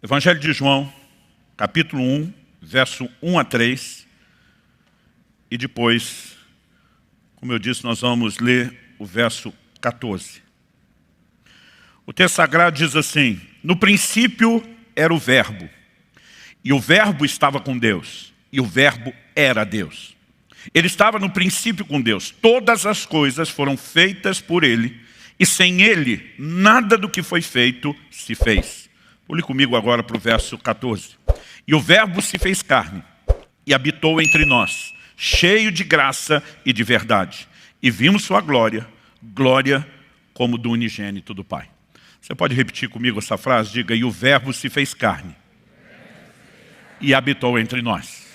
Evangelho de João, capítulo 1, verso 1 a 3. E depois, como eu disse, nós vamos ler o verso 14. O texto sagrado diz assim: no princípio era o verbo, e o verbo estava com Deus, e o verbo era Deus. Ele estava no princípio com Deus. Todas as coisas foram feitas por Ele, e sem Ele, nada do que foi feito se fez. Pule comigo agora para o verso 14. E o verbo se fez carne, e habitou entre nós, cheio de graça e de verdade. E vimos sua glória, glória como do unigênito do Pai. Você pode repetir comigo essa frase? Diga: e o verbo se fez carne, e habitou entre nós.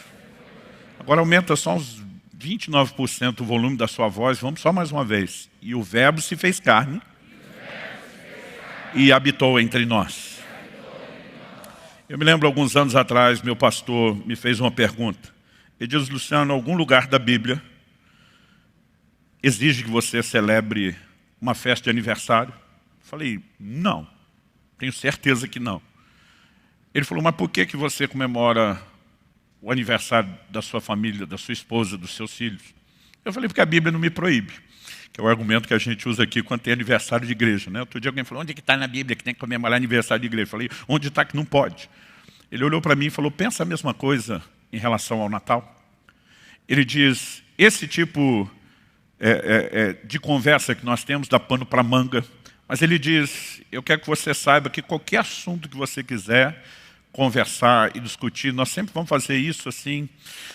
Agora aumenta só uns 29% o volume da sua voz. Vamos só mais uma vez. E o verbo se fez carne, e habitou entre nós. Eu me lembro, alguns anos atrás, meu pastor me fez uma pergunta. Ele diz: Luciano, algum lugar da Bíblia exige que você celebre uma festa de aniversário? Eu falei: não, tenho certeza que não. Ele falou: mas por que você comemora o aniversário da sua família, da sua esposa, dos seus filhos? Eu falei: porque a Bíblia não me proíbe. Que é o argumento que a gente usa aqui quando tem aniversário de igreja, né? Outro dia alguém falou: onde é que está na Bíblia que tem que comemorar aniversário de igreja? Eu falei: onde está que não pode? Ele olhou para mim e falou: pensa a mesma coisa em relação ao Natal. Ele diz: esse tipo de conversa que nós temos dá pano para manga. Mas ele diz: eu quero que você saiba que qualquer assunto que você quiser conversar e discutir, nós sempre vamos fazer isso assim,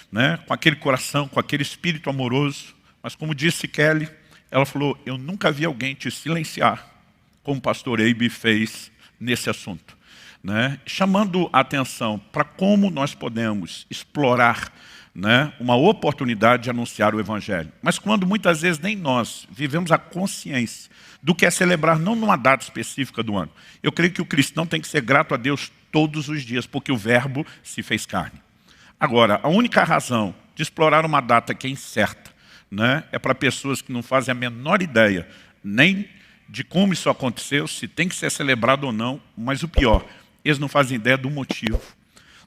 né? Com aquele coração, com aquele espírito amoroso. Mas como disse Kelly, ela falou: eu nunca vi alguém te silenciar como o pastor Eibe fez nesse assunto, né? Chamando a atenção para como nós podemos explorar, né, uma oportunidade de anunciar o Evangelho. Mas quando muitas vezes nem nós vivemos a consciência do que é celebrar, não numa data específica do ano. Eu creio que o cristão tem que ser grato a Deus todos os dias, porque o verbo se fez carne. Agora, a única razão de explorar uma data que é incerta, né, é para pessoas que não fazem a menor ideia nem de como isso aconteceu, se tem que ser celebrado ou não, mas o pior, eles não fazem ideia do motivo.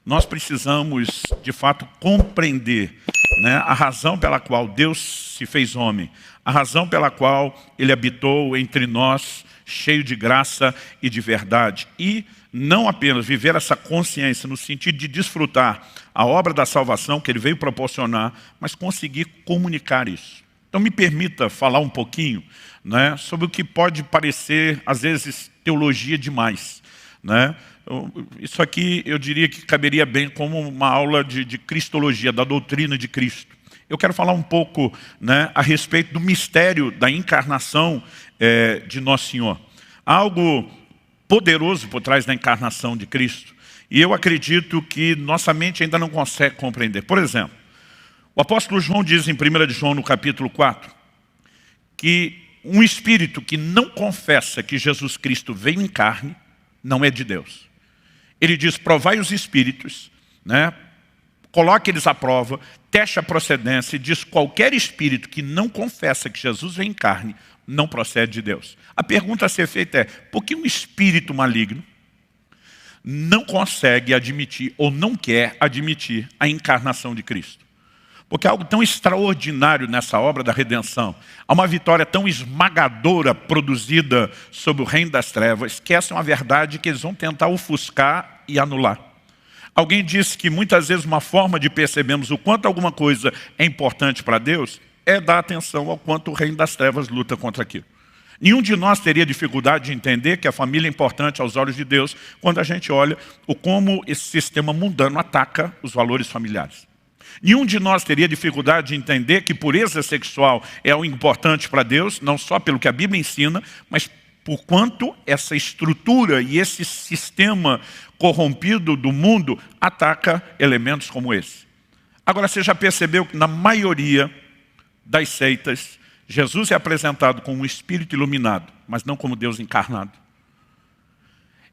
Nós precisamos, de fato, compreender, né, a razão pela qual Deus se fez homem, a razão pela qual Ele habitou entre nós, cheio de graça e de verdade. E não apenas viver essa consciência no sentido de desfrutar a obra da salvação que Ele veio proporcionar, mas conseguir comunicar isso. Então me permita falar um pouquinho, né, sobre o que pode parecer, às vezes, teologia demais, né? Isso aqui eu diria que caberia bem como uma aula de cristologia, da doutrina de Cristo. Eu quero falar um pouco, né, a respeito do mistério da encarnação de Nosso Senhor. Há algo poderoso por trás da encarnação de Cristo, e eu acredito que nossa mente ainda não consegue compreender. Por exemplo, o apóstolo João diz em 1 de João, no capítulo 4, que um espírito que não confessa que Jesus Cristo veio em carne, não é de Deus. Ele diz: provai os espíritos, né? Coloque eles à prova, teste a procedência e diz: qualquer espírito que não confessa que Jesus vem em carne, não procede de Deus. A pergunta a ser feita é: por que um espírito maligno não consegue admitir ou não quer admitir a encarnação de Cristo? Porque há algo tão extraordinário nessa obra da redenção. Há uma vitória tão esmagadora produzida sobre o reino das trevas, que essa é uma verdade que eles vão tentar ofuscar e anular. Alguém disse que muitas vezes uma forma de percebermos o quanto alguma coisa é importante para Deus é dar atenção ao quanto o reino das trevas luta contra aquilo. Nenhum de nós teria dificuldade de entender que a família é importante aos olhos de Deus quando a gente olha como esse sistema mundano ataca os valores familiares. Nenhum de nós teria dificuldade de entender que pureza sexual é algo importante para Deus, não só pelo que a Bíblia ensina, mas por quanto essa estrutura e esse sistema corrompido do mundo ataca elementos como esse. Agora, você já percebeu que na maioria das seitas, Jesus é apresentado como um espírito iluminado, mas não como Deus encarnado.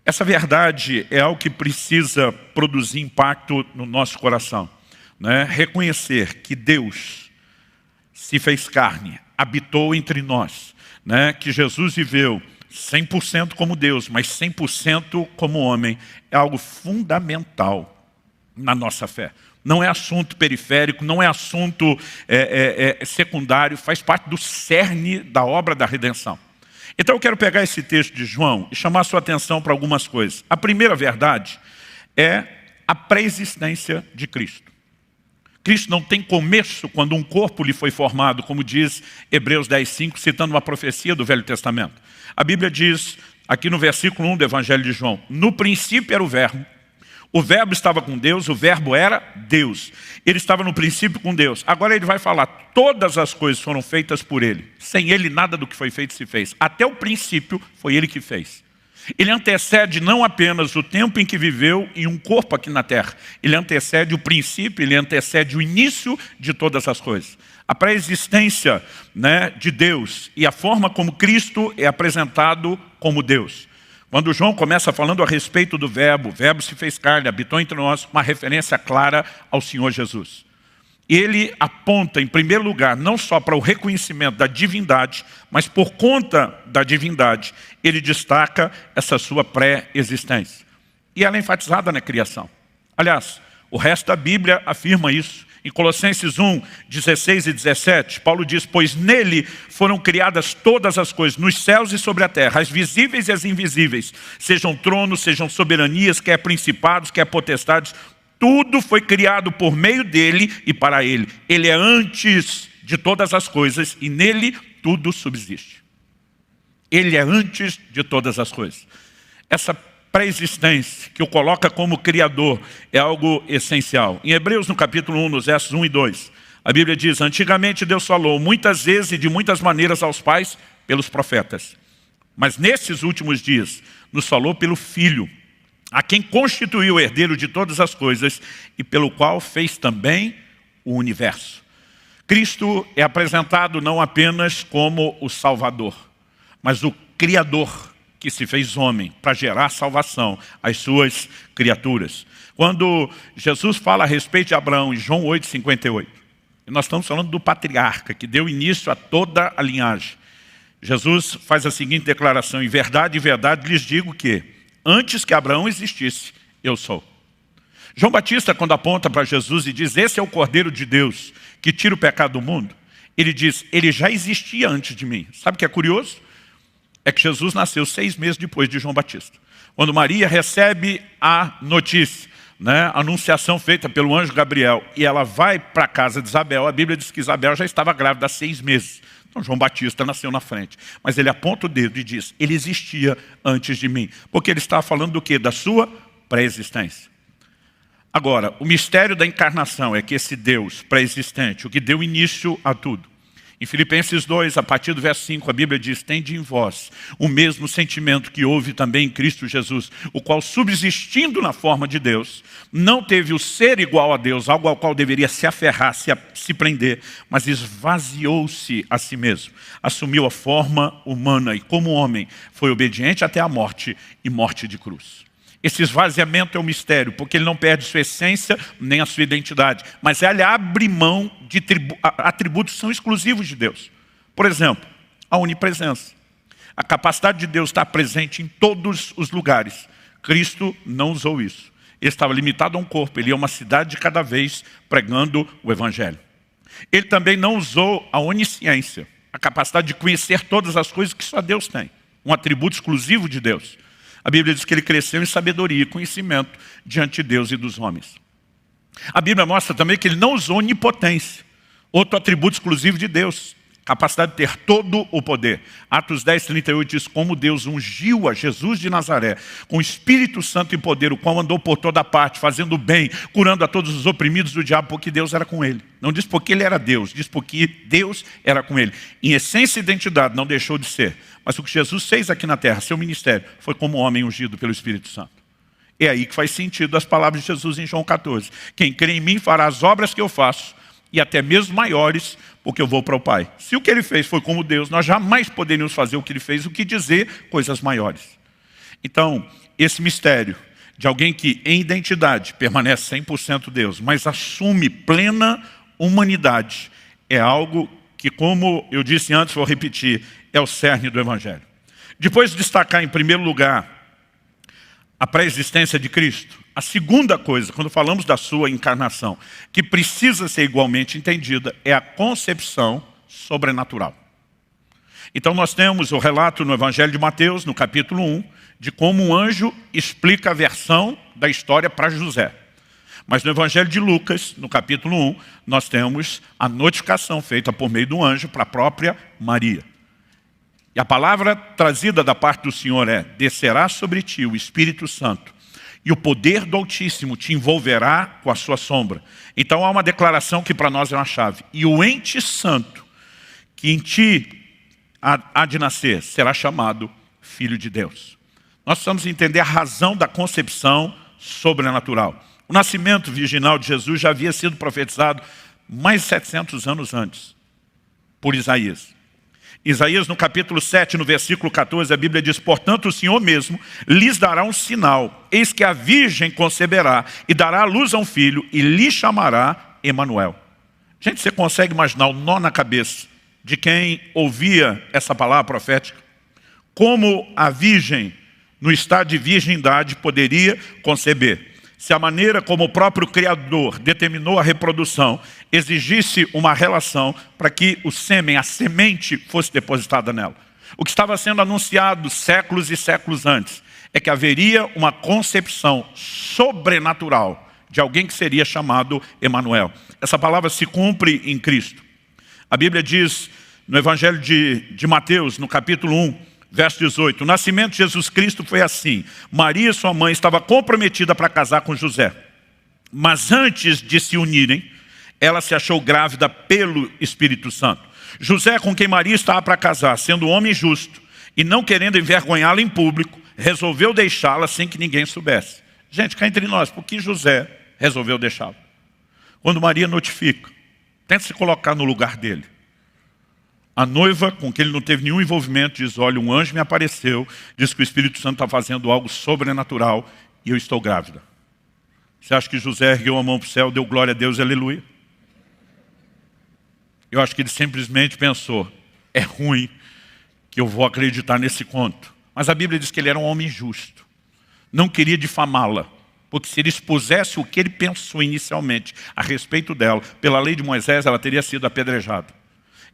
Essa verdade é algo que precisa produzir impacto no nosso coração, né? Reconhecer que Deus se fez carne, habitou entre nós, né? Que Jesus viveu 100% como Deus, mas 100% como homem, é algo fundamental na nossa fé. Não é assunto periférico, não é assunto secundário, faz parte do cerne da obra da redenção. Então eu quero pegar esse texto de João e chamar a sua atenção para algumas coisas. A primeira verdade é a pré-existência de Cristo. Cristo não tem começo quando um corpo lhe foi formado, como diz Hebreus 10:5, citando uma profecia do Velho Testamento. A Bíblia diz, aqui no versículo 1 do Evangelho de João, no princípio era o verbo estava com Deus, o verbo era Deus. Ele estava no princípio com Deus. Agora ele vai falar, todas as coisas foram feitas por ele. Sem ele nada do que foi feito se fez. Até o princípio foi ele que fez. Ele antecede não apenas o tempo em que viveu em um corpo aqui na terra. Ele antecede o princípio, ele antecede o início de todas as coisas. A pré-existência, de Deus e a forma como Cristo é apresentado como Deus. Quando João começa falando a respeito do verbo, o verbo se fez carne, habitou entre nós, uma referência clara ao Senhor Jesus. Ele aponta, em primeiro lugar, não só para o reconhecimento da divindade, mas por conta da divindade, ele destaca essa sua pré-existência. E ela é enfatizada na criação. Aliás, o resto da Bíblia afirma isso. Em Colossenses 1, 16 e 17, Paulo diz, pois nele foram criadas todas as coisas, nos céus e sobre a terra, as visíveis e as invisíveis, sejam tronos, sejam soberanias, quer principados, quer potestades, tudo foi criado por meio dele e para ele. Ele é antes de todas as coisas e nele tudo subsiste. Ele é antes de todas as coisas. Essa pré-existência que o coloca como Criador é algo essencial. Em Hebreus, no capítulo 1, nos versos 1 e 2, a Bíblia diz, antigamente Deus falou muitas vezes e de muitas maneiras aos pais pelos profetas. Mas nesses últimos dias nos falou pelo Filho, a quem constituiu o herdeiro de todas as coisas e pelo qual fez também o universo. Cristo é apresentado não apenas como o Salvador, mas o Criador que se fez homem para gerar salvação às suas criaturas. Quando Jesus fala a respeito de Abraão em João 8:58, nós estamos falando do patriarca que deu início a toda a linhagem. Jesus faz a seguinte declaração, em verdade lhes digo que antes que Abraão existisse, eu sou. João Batista, quando aponta para Jesus e diz, esse é o Cordeiro de Deus que tira o pecado do mundo, ele diz, ele já existia antes de mim. Sabe o que é curioso? É que Jesus nasceu 6 meses depois de João Batista. Quando Maria recebe a notícia, a anunciação feita pelo anjo Gabriel, e ela vai para a casa de Isabel, a Bíblia diz que Isabel já estava grávida há 6 meses. Então João Batista nasceu na frente. Mas ele aponta o dedo e diz, ele existia antes de mim. Porque ele está falando do quê? Da sua pré-existência. Agora, o mistério da encarnação é que esse Deus pré-existente, o que deu início a tudo. Em Filipenses 2, a partir do verso 5, a Bíblia diz, tende em vós o mesmo sentimento que houve também em Cristo Jesus, o qual, subsistindo na forma de Deus, não teve o ser igual a Deus, algo ao qual deveria se aferrar, se prender, mas esvaziou-se a si mesmo, assumiu a forma humana e, como homem, foi obediente até a morte e morte de cruz. Esse esvaziamento é um mistério, porque ele não perde sua essência nem a sua identidade, mas ele abre mão de atributos que são exclusivos de Deus. Por exemplo, a onipresença. A capacidade de Deus estar presente em todos os lugares. Cristo não usou isso. Ele estava limitado a um corpo, ele ia a uma cidade de cada vez pregando o Evangelho. Ele também não usou a onisciência, a capacidade de conhecer todas as coisas que só Deus tem. Um atributo exclusivo de Deus. A Bíblia diz que ele cresceu em sabedoria e conhecimento diante de Deus e dos homens. A Bíblia mostra também que ele não usou onipotência, outro atributo exclusivo de Deus, capacidade de ter todo o poder. Atos 10:38 diz, como Deus ungiu a Jesus de Nazaré, com o Espírito Santo e poder, o qual andou por toda parte, fazendo bem, curando a todos os oprimidos do diabo, porque Deus era com ele. Não diz porque ele era Deus, diz porque Deus era com ele. Em essência e identidade não deixou de ser. Mas o que Jesus fez aqui na terra, seu ministério, foi como homem ungido pelo Espírito Santo. É aí que faz sentido as palavras de Jesus em João 14. Quem crê em mim fará as obras que eu faço, e até mesmo maiores, porque eu vou para o Pai. Se o que ele fez foi como Deus, nós jamais poderíamos fazer o que ele fez, o que dizer coisas maiores. Então, esse mistério de alguém que em identidade permanece 100% Deus, mas assume plena humanidade, é algo que, como eu disse antes, vou repetir, é o cerne do Evangelho. Depois de destacar em primeiro lugar a pré-existência de Cristo, a segunda coisa, quando falamos da sua encarnação, que precisa ser igualmente entendida, é a concepção sobrenatural. Então nós temos o relato no Evangelho de Mateus, no capítulo 1, de como um anjo explica a versão da história para José. Mas no Evangelho de Lucas, no capítulo 1, nós temos a notificação feita por meio do anjo para a própria Maria. E a palavra trazida da parte do Senhor é: descerá sobre ti o Espírito Santo, e o poder do Altíssimo te envolverá com a sua sombra. Então há uma declaração que para nós é uma chave. E o ente santo que em ti há de nascer será chamado Filho de Deus. Nós precisamos entender a razão da concepção sobrenatural. O nascimento virginal de Jesus já havia sido profetizado mais de 700 anos antes, por Isaías. Isaías, no capítulo 7, no versículo 14, a Bíblia diz: portanto, o Senhor mesmo lhes dará um sinal. Eis que a virgem conceberá e dará à luz a um filho e lhe chamará Emanuel. Gente, você consegue imaginar o nó na cabeça de quem ouvia essa palavra profética? Como a virgem, no estado de virgindade, poderia conceber? Se a maneira como o próprio Criador determinou a reprodução exigisse uma relação para que o sêmen, a semente, fosse depositada nela. O que estava sendo anunciado séculos e séculos antes é que haveria uma concepção sobrenatural de alguém que seria chamado Emanuel. Essa palavra se cumpre em Cristo. A Bíblia diz no Evangelho de Mateus, no capítulo 1, verso 18, o nascimento de Jesus Cristo foi assim: Maria, sua mãe, estava comprometida para casar com José. Mas antes de se unirem, ela se achou grávida pelo Espírito Santo. José, com quem Maria estava para casar, sendo um homem justo e não querendo envergonhá-la em público, resolveu deixá-la sem que ninguém soubesse. Gente, cá entre nós, por que José resolveu deixá-la? Quando Maria notifica, tenta se colocar no lugar dele. A noiva, com quem ele não teve nenhum envolvimento, diz: olha, um anjo me apareceu, diz que o Espírito Santo está fazendo algo sobrenatural e eu estou grávida. Você acha que José ergueu a mão para o céu, deu glória a Deus, aleluia? Eu acho que ele simplesmente pensou: é ruim que eu vou acreditar nesse conto. Mas a Bíblia diz que ele era um homem justo. Não queria difamá-la, porque se ele expusesse o que ele pensou inicialmente a respeito dela, pela lei de Moisés, ela teria sido apedrejada.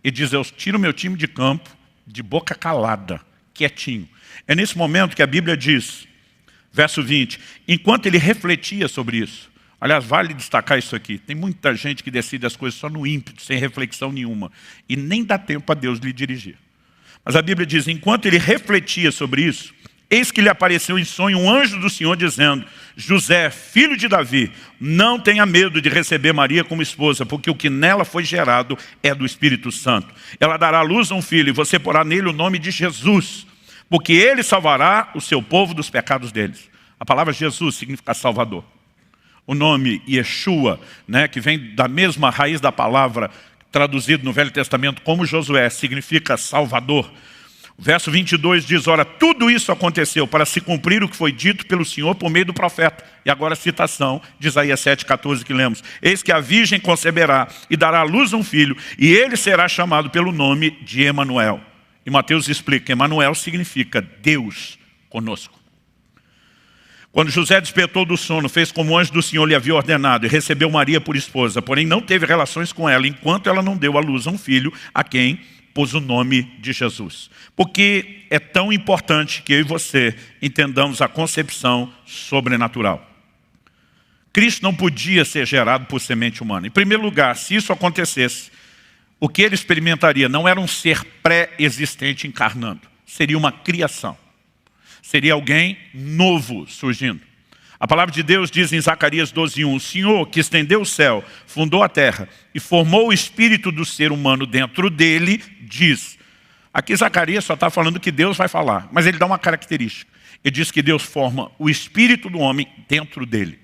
E diz: eu tiro meu time de campo de boca calada, quietinho. É nesse momento que a Bíblia diz, verso 20, enquanto ele refletia sobre isso. Aliás, vale destacar isso aqui. Tem muita gente que decide as coisas só no ímpeto, sem reflexão nenhuma. E nem dá tempo a Deus lhe dirigir. Mas a Bíblia diz, enquanto ele refletia sobre isso, eis que lhe apareceu em sonho um anjo do Senhor dizendo: José, filho de Davi, não tenha medo de receber Maria como esposa, porque o que nela foi gerado é do Espírito Santo. Ela dará à luz a um filho e você porá nele o nome de Jesus, porque ele salvará o seu povo dos pecados deles. A palavra Jesus significa Salvador. O nome Yeshua, que vem da mesma raiz da palavra traduzido no Velho Testamento como Josué, significa Salvador. O verso 22 diz: ora, tudo isso aconteceu para se cumprir o que foi dito pelo Senhor por meio do profeta. E agora a citação de Isaías 7,14 que lemos. Eis que a virgem conceberá e dará à luz um filho, e ele será chamado pelo nome de Emanuel. E Mateus explica que Emanuel significa Deus conosco. Quando José despertou do sono, fez como o anjo do Senhor lhe havia ordenado e recebeu Maria por esposa, porém não teve relações com ela, enquanto ela não deu à luz a um filho, a quem pôs o nome de Jesus. Porque é tão importante que eu e você entendamos a concepção sobrenatural. Cristo não podia ser gerado por semente humana. Em primeiro lugar, se isso acontecesse, o que ele experimentaria não era um ser pré-existente encarnando, seria uma criação. Seria alguém novo surgindo. A palavra de Deus diz em Zacarias 12:1, o Senhor que estendeu o céu, fundou a terra e formou o espírito do ser humano dentro dele, diz. Aqui Zacarias só está falando que Deus vai falar, mas ele dá uma característica. Ele diz que Deus forma o espírito do homem dentro dele.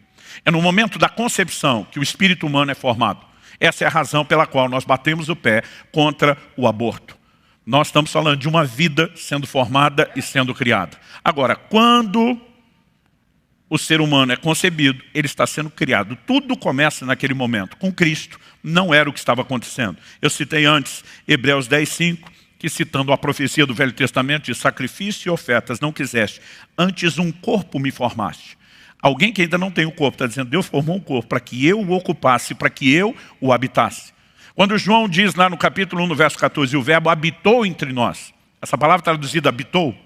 É no momento da concepção que o espírito humano é formado. Essa é a razão pela qual nós batemos o pé contra o aborto. Nós estamos falando de uma vida sendo formada e sendo criada. Agora, quando o ser humano é concebido, ele está sendo criado. Tudo começa naquele momento. Com Cristo, não era o que estava acontecendo. Eu citei antes Hebreus 10:5, que, citando a profecia do Velho Testamento, diz: sacrifício e ofertas não quiseste, antes um corpo me formaste. Alguém que ainda não tem o corpo está dizendo: Deus formou um corpo para que eu o ocupasse, para que eu o habitasse. Quando João diz lá no capítulo 1, no verso 14, o verbo habitou entre nós, essa palavra traduzida habitou,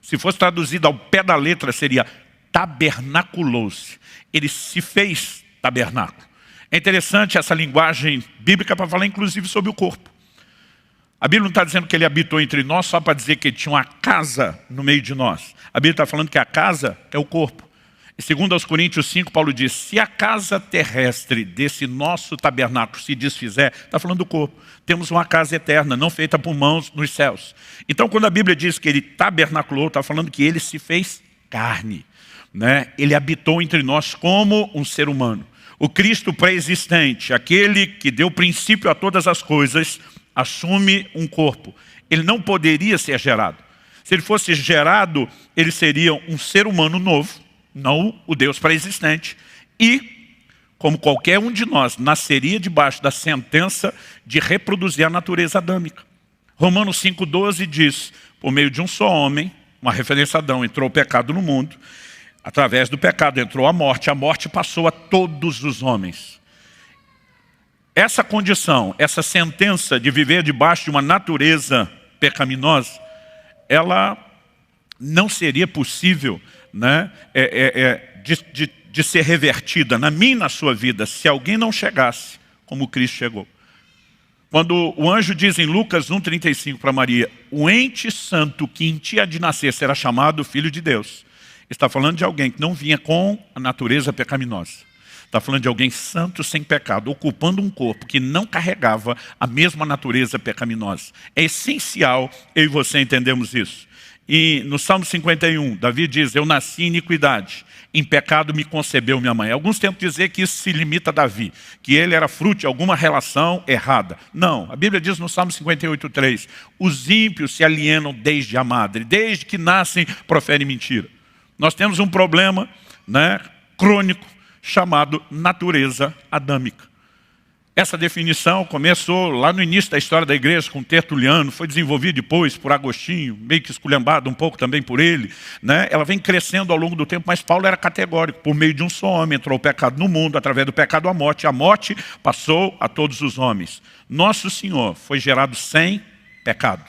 se fosse traduzida ao pé da letra, seria tabernaculou-se. Ele se fez tabernáculo. É interessante essa linguagem bíblica para falar inclusive sobre o corpo. A Bíblia não está dizendo que ele habitou entre nós só para dizer que ele tinha uma casa no meio de nós. A Bíblia está falando que a casa é o corpo. E segundo aos Coríntios 5, Paulo diz: se a casa terrestre desse nosso tabernáculo se desfizer, está falando do corpo. Temos uma casa eterna, não feita por mãos nos céus. Então, quando a Bíblia diz que ele tabernaculou, está falando que ele se fez carne, né? Ele habitou entre nós como um ser humano. O Cristo pré-existente, aquele que deu princípio a todas as coisas, assume um corpo. Ele não poderia ser gerado. Se ele fosse gerado, ele seria um ser humano novo, não o Deus pré-existente. E, como qualquer um de nós, nasceria debaixo da sentença de reproduzir a natureza adâmica. Romanos 5,12 diz: por meio de um só homem, uma referência a Adão, entrou o pecado no mundo. Através do pecado entrou a morte passou a todos os homens. Essa condição, essa sentença de viver debaixo de uma natureza pecaminosa, ela não seria possível, né, de ser revertida na minha e na sua vida se alguém não chegasse como Cristo chegou. Quando o anjo diz em Lucas 1,35 para Maria: o ente santo que em ti há de nascer será chamado Filho de Deus. Está falando de alguém que não vinha com a natureza pecaminosa. Está falando de alguém santo sem pecado, ocupando um corpo que não carregava a mesma natureza pecaminosa. É essencial eu e você entendermos isso. E no Salmo 51, Davi diz: eu nasci em iniquidade, em pecado me concebeu minha mãe. Alguns tentam dizer que isso se limita a Davi, que ele era fruto de alguma relação errada. Não, a Bíblia diz no Salmo 58,3: os ímpios se alienam desde a madre, desde que nascem proferem mentira. Nós temos um problema, né, crônico, chamado natureza adâmica. Essa definição começou lá no início da história da igreja com Tertuliano, foi desenvolvida depois por Agostinho, meio que esculhambado um pouco também por ele, né? Ela vem crescendo ao longo do tempo, mas Paulo era categórico: por meio de um só homem entrou o pecado no mundo, através do pecado a morte passou a todos os homens. Nosso Senhor foi gerado sem pecado.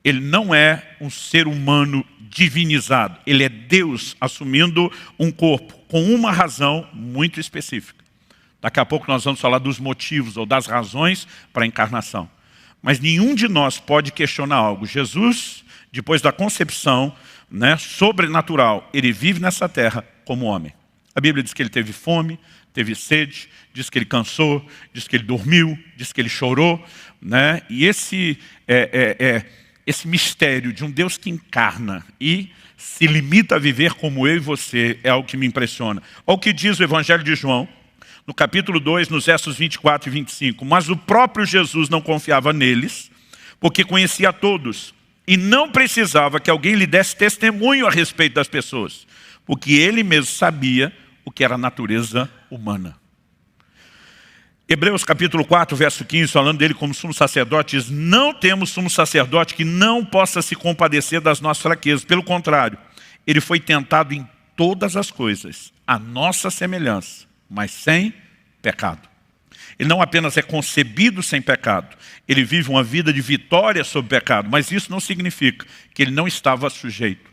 Ele não é um ser humano divinizado, ele é Deus assumindo um corpo com uma razão muito específica. Daqui a pouco nós vamos falar dos motivos ou das razões para a encarnação. Mas nenhum de nós pode questionar algo. Jesus, depois da concepção, né, sobrenatural, ele vive nessa terra como homem. A Bíblia diz que ele teve fome, teve sede, diz que ele cansou, diz que ele dormiu, diz que ele chorou, né? E esse mistério de um Deus que encarna e se limita a viver como eu e você é algo que me impressiona. Olha o que diz o Evangelho de João, no capítulo 2, nos versos 24 e 25. Mas o próprio Jesus não confiava neles, porque conhecia a todos, e não precisava que alguém lhe desse testemunho a respeito das pessoas, porque ele mesmo sabia o que era a natureza humana. Hebreus capítulo 4, verso 15, falando dele como sumo sacerdote, diz: não temos sumo sacerdote que não possa se compadecer das nossas fraquezas. Pelo contrário, ele foi tentado em todas as coisas, à nossa semelhança, mas sem pecado. Ele não apenas é concebido sem pecado, ele vive uma vida de vitória sobre o pecado, mas isso não significa que ele não estava sujeito.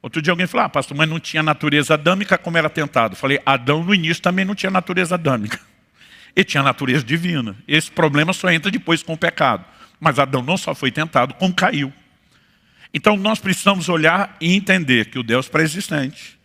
Outro dia alguém falou: pastor, mas não tinha natureza adâmica, como era tentado? Eu falei: Adão no início também não tinha natureza adâmica. Ele tinha natureza divina. Esse problema só entra depois com o pecado. Mas Adão não só foi tentado, como caiu. Então nós precisamos olhar e entender que o Deus pré-existente,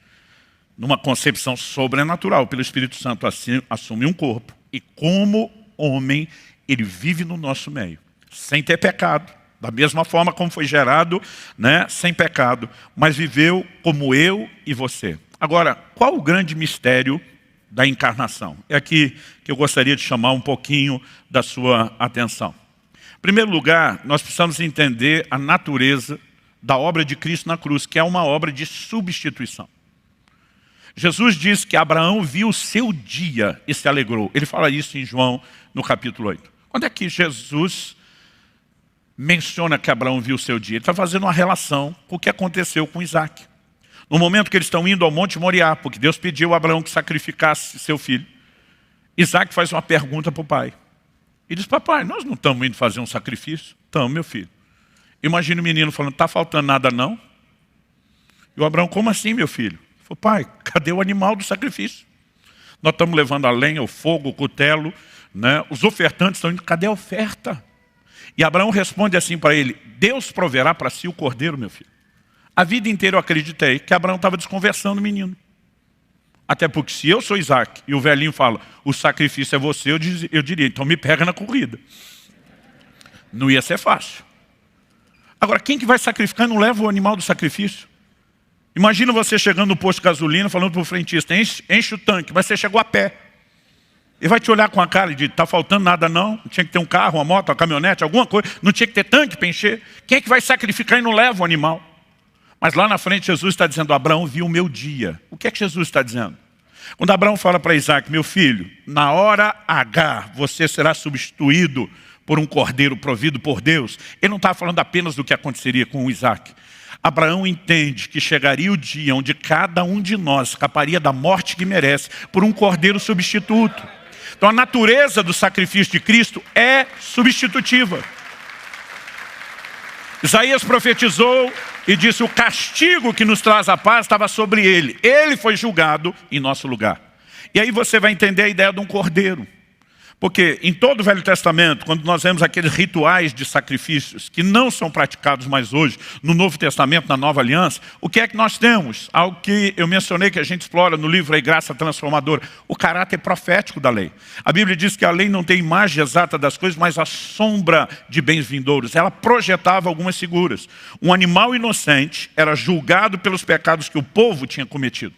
numa concepção sobrenatural pelo Espírito Santo, assume um corpo. E como homem, ele vive no nosso meio, sem ter pecado. Da mesma forma como foi gerado, né, sem pecado, mas viveu como eu e você. Agora, qual o grande mistério da encarnação? É aqui que eu gostaria de chamar um pouquinho da sua atenção. Em primeiro lugar, nós precisamos entender a natureza da obra de Cristo na cruz, que é uma obra de substituição. Jesus diz que Abraão viu o seu dia e se alegrou. Ele fala isso em João, no capítulo 8. Quando é que Jesus menciona que Abraão viu o seu dia. Ele está fazendo uma relação com o que aconteceu com Isaac. No momento que eles estão indo ao Monte Moriá, porque Deus pediu a Abraão que sacrificasse seu filho, Isaac faz uma pergunta para o pai. Ele diz: papai, nós não estamos indo fazer um sacrifício? Estamos, meu filho. Imagina o menino falando: está faltando nada não? E o Abraão: como assim, meu filho? Ele falou: pai, cadê o animal do sacrifício? Nós estamos levando a lenha, o fogo, o cutelo, né? Os ofertantes estão indo, cadê a oferta? E Abraão responde assim para ele: Deus proverá para si o cordeiro, meu filho. A vida inteira eu acreditei que Abraão estava desconversando o menino. Até porque se eu sou Isaac e o velhinho fala: o sacrifício é você, eu diria: então me pega na corrida. Não ia ser fácil. Agora, quem que vai sacrificar e não leva o animal do sacrifício? Imagina você chegando no posto de gasolina falando para o frentista: enche o tanque, mas você chegou a pé. Ele vai te olhar com a cara e dizer: está faltando nada não? Não tinha que ter um carro, uma moto, uma caminhonete, alguma coisa? Não tinha que ter tanque para encher? Quem é que vai sacrificar e não leva o animal? Mas lá na frente Jesus está dizendo: Abraão viu o meu dia. O que é que Jesus está dizendo? Quando Abraão fala para Isaac: meu filho, na hora H você será substituído por um cordeiro provido por Deus, ele não está falando apenas do que aconteceria com o Isaac. Abraão entende que chegaria o dia onde cada um de nós escaparia da morte que merece por um cordeiro substituto. Então a natureza do sacrifício de Cristo é substitutiva. Isaías profetizou e disse: o castigo que nos traz a paz estava sobre ele. Ele foi julgado em nosso lugar. E aí você vai entender a ideia de um cordeiro. Porque em todo o Velho Testamento, quando nós vemos aqueles rituais de sacrifícios que não são praticados mais hoje, no Novo Testamento, na Nova Aliança, o que é que nós temos? Algo que eu mencionei, que a gente explora no livro A Graça Transformadora: o caráter profético da lei. A Bíblia diz que a lei não tem imagem exata das coisas, mas a sombra de bens vindouros. Ela projetava algumas figuras. Um animal inocente era julgado pelos pecados que o povo tinha cometido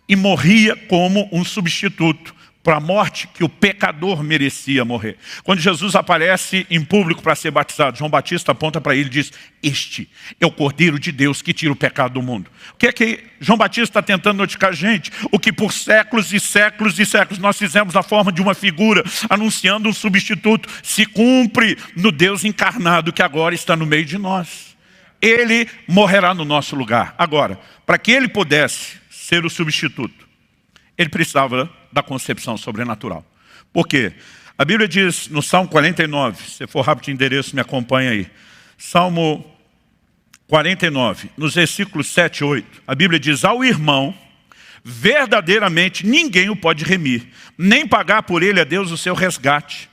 e morria como um substituto para a morte que o pecador merecia morrer. Quando Jesus aparece em público para ser batizado, João Batista aponta para ele e diz: este é o Cordeiro de Deus que tira o pecado do mundo. O que é que João Batista está tentando notificar a gente? O que por séculos e séculos e séculos nós fizemos na forma de uma figura, anunciando um substituto, se cumpre no Deus encarnado que agora está no meio de nós. Ele morrerá no nosso lugar. Agora, para que ele pudesse ser o substituto, ele precisava da concepção sobrenatural. Por quê? A Bíblia diz no Salmo 49, se for rápido de endereço, me acompanha aí. Salmo 49, nos versículos 7 e 8, a Bíblia diz: ao irmão, verdadeiramente ninguém o pode remir, nem pagar por ele a Deus o seu resgate,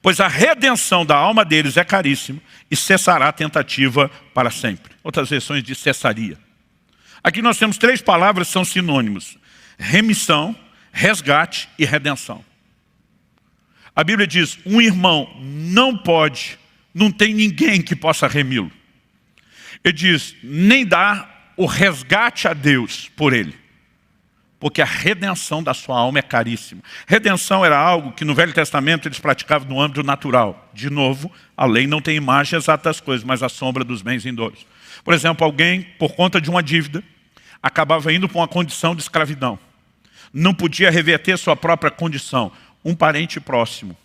pois a redenção da alma deles é caríssima e cessará a tentativa para sempre. Outras versões diz cessaria. Aqui nós temos 3 palavras que são sinônimos: remissão, resgate e redenção. A Bíblia diz: um irmão não pode, não tem ninguém que possa remi-lo. Ele diz: nem dá o resgate a Deus por ele, porque a redenção da sua alma é caríssima. Redenção era algo que no Velho Testamento eles praticavam no âmbito natural. De novo, a lei não tem imagem exata das coisas, mas a sombra dos bens vindouros. Por exemplo, alguém, por conta de uma dívida, acabava indo para uma condição de escravidão. Não podia reverter sua própria condição. Um parente próximo,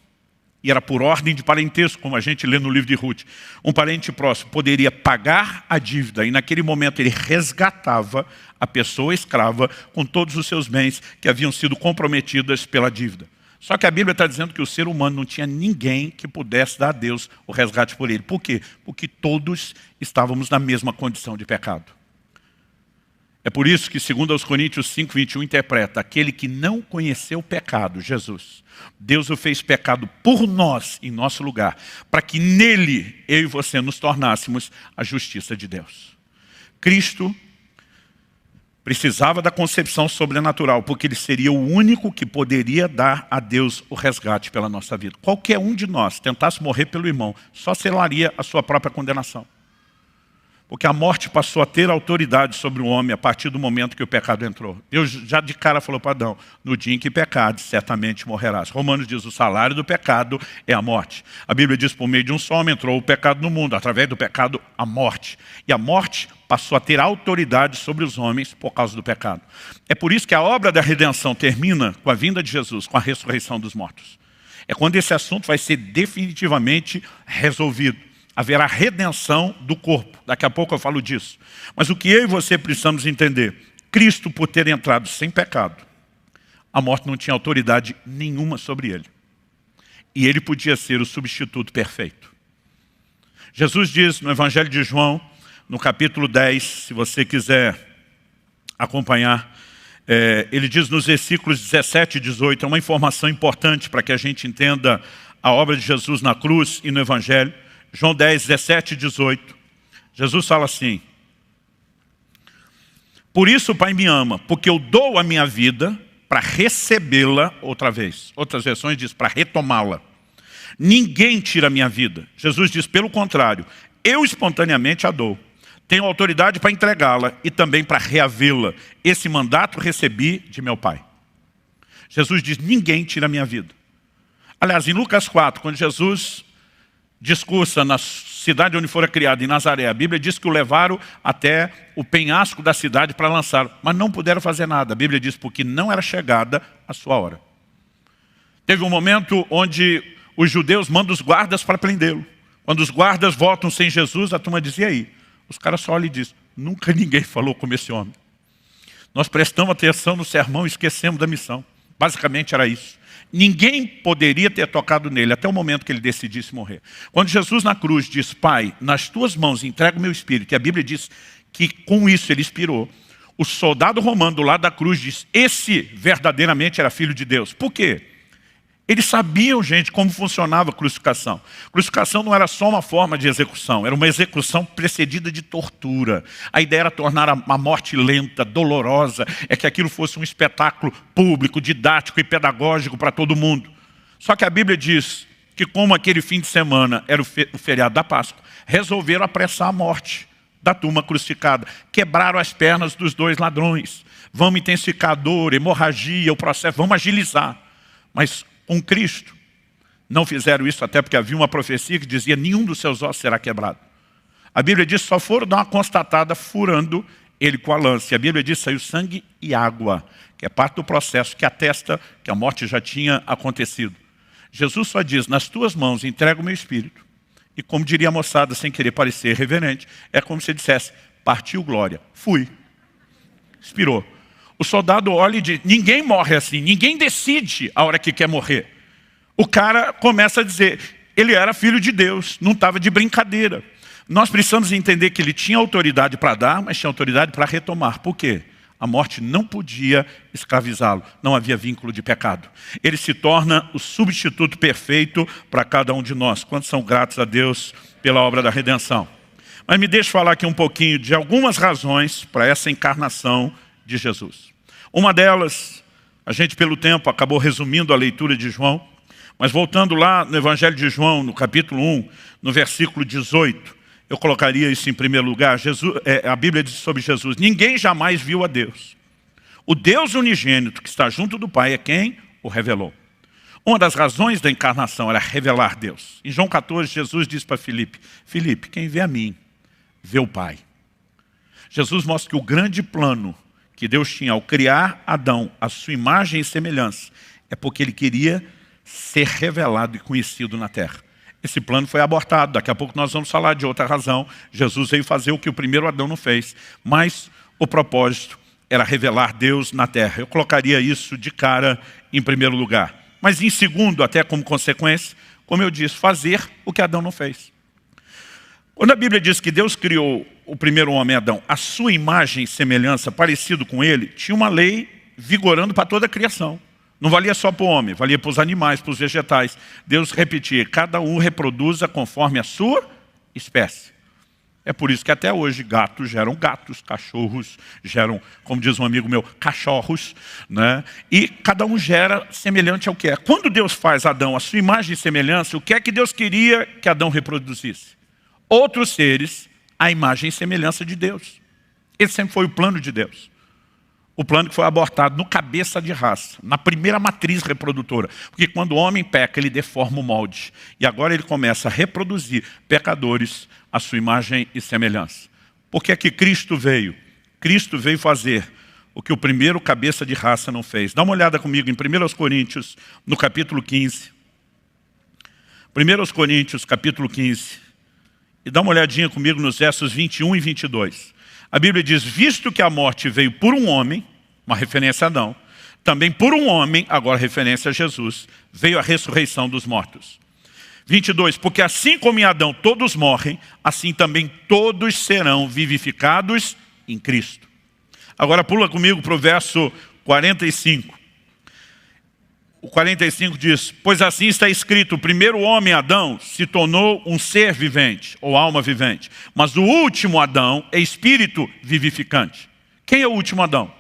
e era por ordem de parentesco, como a gente lê no livro de Ruth, um parente próximo poderia pagar a dívida, e naquele momento ele resgatava a pessoa escrava com todos os seus bens que haviam sido comprometidos pela dívida. Só que a Bíblia está dizendo que o ser humano não tinha ninguém que pudesse dar a Deus o resgate por ele. Por quê? Porque todos estávamos na mesma condição de pecado. É por isso que, segundo aos Coríntios 5:21, interpreta: aquele que não conheceu o pecado, Jesus, Deus o fez pecado por nós, em nosso lugar, para que nele, eu e você, nos tornássemos a justiça de Deus. Cristo precisava da concepção sobrenatural, porque ele seria o único que poderia dar a Deus o resgate pela nossa vida. Qualquer um de nós tentasse morrer pelo irmão, só selaria a sua própria condenação. Porque a morte passou a ter autoridade sobre o homem a partir do momento que o pecado entrou. Deus já de cara falou para Adão: no dia em que pecares, certamente morrerás. Romanos diz: o salário do pecado é a morte. A Bíblia diz: por meio de um só homem entrou o pecado no mundo, através do pecado a morte. E a morte passou a ter autoridade sobre os homens por causa do pecado. É por isso que a obra da redenção termina com a vinda de Jesus, com a ressurreição dos mortos. É quando esse assunto vai ser definitivamente resolvido. haverá redenção do corpo. Daqui a pouco eu falo disso. Mas o que eu e você precisamos entender, Cristo, por ter entrado sem pecado, a morte não tinha autoridade nenhuma sobre ele. E ele podia ser o substituto perfeito. Jesus diz no Evangelho de João, no capítulo 10, se você quiser acompanhar, ele diz nos versículos 17 e 18, é uma informação importante para que a gente entenda a obra de Jesus na cruz e no Evangelho. João 10, 17 e 18, Jesus fala assim: por isso o Pai me ama, porque eu dou a minha vida para recebê-la outra vez. Outras versões diz para retomá-la. Ninguém tira a minha vida. Jesus diz pelo contrário, eu espontaneamente a dou. Tenho autoridade para entregá-la e também para reavê-la. Esse mandato recebi de meu Pai. Jesus diz, ninguém tira a minha vida. Aliás, em Lucas 4, quando Jesus discursa na cidade onde fora criado, em Nazaré, a Bíblia diz que o levaram até o penhasco da cidade para lançá-lo, mas não puderam fazer nada. A Bíblia diz porque não era chegada a sua hora. Teve um momento onde os judeus mandam os guardas para prendê-lo. Quando os guardas voltam sem Jesus, a turma dizia aí. Os caras só olham e dizem, nunca ninguém falou como esse homem. Nós prestamos atenção no sermão e esquecemos da missão. Basicamente era isso. Ninguém poderia ter tocado nele até o momento que ele decidisse morrer. Quando Jesus na cruz diz, Pai, nas tuas mãos entrego o meu espírito, e a Bíblia diz que com isso ele expirou, o soldado romano do lado da cruz diz, esse verdadeiramente era filho de Deus. Por quê? Eles sabiam, gente, como funcionava a crucificação. Crucificação não era só uma forma de execução, era uma execução precedida de tortura. A ideia era tornar a morte lenta, dolorosa, é que aquilo fosse um espetáculo público, didático e pedagógico para todo mundo. Só que a Bíblia diz que como aquele fim de semana era o feriado da Páscoa, resolveram apressar a morte da turma crucificada. Quebraram as pernas dos dois ladrões. Vamos intensificar a dor, hemorragia, o processo, vamos agilizar. Mas com Cristo, não fizeram isso até porque havia uma profecia que dizia nenhum dos seus ossos será quebrado. A Bíblia diz só foram dar uma constatada furando ele com a lança. E a Bíblia diz saiu sangue e água, que é parte do processo que atesta que a morte já tinha acontecido. Jesus só diz, nas tuas mãos entrego o meu espírito. E como diria a moçada, sem querer parecer reverente, é como se dissesse, partiu glória, fui. Expirou. O soldado olha e diz, ninguém morre assim, ninguém decide a hora que quer morrer. O cara começa a dizer, ele era filho de Deus, não estava de brincadeira. Nós precisamos entender que ele tinha autoridade para dar, mas tinha autoridade para retomar. Por quê? A morte não podia escravizá-lo, não havia vínculo de pecado. Ele se torna o substituto perfeito para cada um de nós. Quantos são gratos a Deus pela obra da redenção? Mas me deixe falar aqui um pouquinho de algumas razões para essa encarnação de Jesus. Uma delas, a gente pelo tempo acabou resumindo a leitura de João, mas voltando lá no Evangelho de João, no capítulo 1, no versículo 18, eu colocaria isso em primeiro lugar. A Bíblia diz sobre Jesus, ninguém jamais viu a Deus. O Deus unigênito que está junto do Pai é quem o revelou. Uma das razões da encarnação era revelar Deus. Em João 14, Jesus diz para Filipe, Filipe, quem vê a mim, vê o Pai. Jesus mostra que o grande plano que Deus tinha ao criar Adão, a sua imagem e semelhança, é porque ele queria ser revelado e conhecido na terra. Esse plano foi abortado, daqui a pouco nós vamos falar de outra razão. Jesus veio fazer o que o primeiro Adão não fez, mas o propósito era revelar Deus na terra. Eu colocaria isso de cara em primeiro lugar. Mas em segundo, até como consequência, como eu disse, fazer o que Adão não fez. Quando a Bíblia diz que Deus criou o primeiro homem, Adão, a sua imagem e semelhança, parecido com ele, tinha uma lei vigorando para toda a criação. Não valia só para o homem, valia para os animais, para os vegetais. Deus repetia, cada um reproduza conforme a sua espécie. É por isso que até hoje gatos geram gatos, cachorros geram, como diz um amigo meu, cachorros, né? E cada um gera semelhante ao que é. Quando Deus faz Adão a sua imagem e semelhança, o que é que Deus queria que Adão reproduzisse? Outros seres, a imagem e semelhança de Deus. Esse sempre foi o plano de Deus. O plano que foi abortado no cabeça de raça, na primeira matriz reprodutora. Porque quando o homem peca, ele deforma o molde. E agora ele começa a reproduzir pecadores à sua imagem e semelhança. Por que é que Cristo veio? Cristo veio fazer o que o primeiro cabeça de raça não fez. Dá uma olhada comigo em 1 Coríntios, no capítulo 15. 1 Coríntios, capítulo 15. E dá uma olhadinha comigo nos versos 21 e 22. A Bíblia diz, visto que a morte veio por um homem, uma referência a Adão, também por um homem, agora referência a Jesus, veio a ressurreição dos mortos. 22, porque assim como em Adão todos morrem, assim também todos serão vivificados em Cristo. Agora pula comigo para o verso 45. O 45 diz, pois assim está escrito, o primeiro homem, Adão, se tornou um ser vivente, ou alma vivente. Mas o último Adão é espírito vivificante. Quem é o último Adão?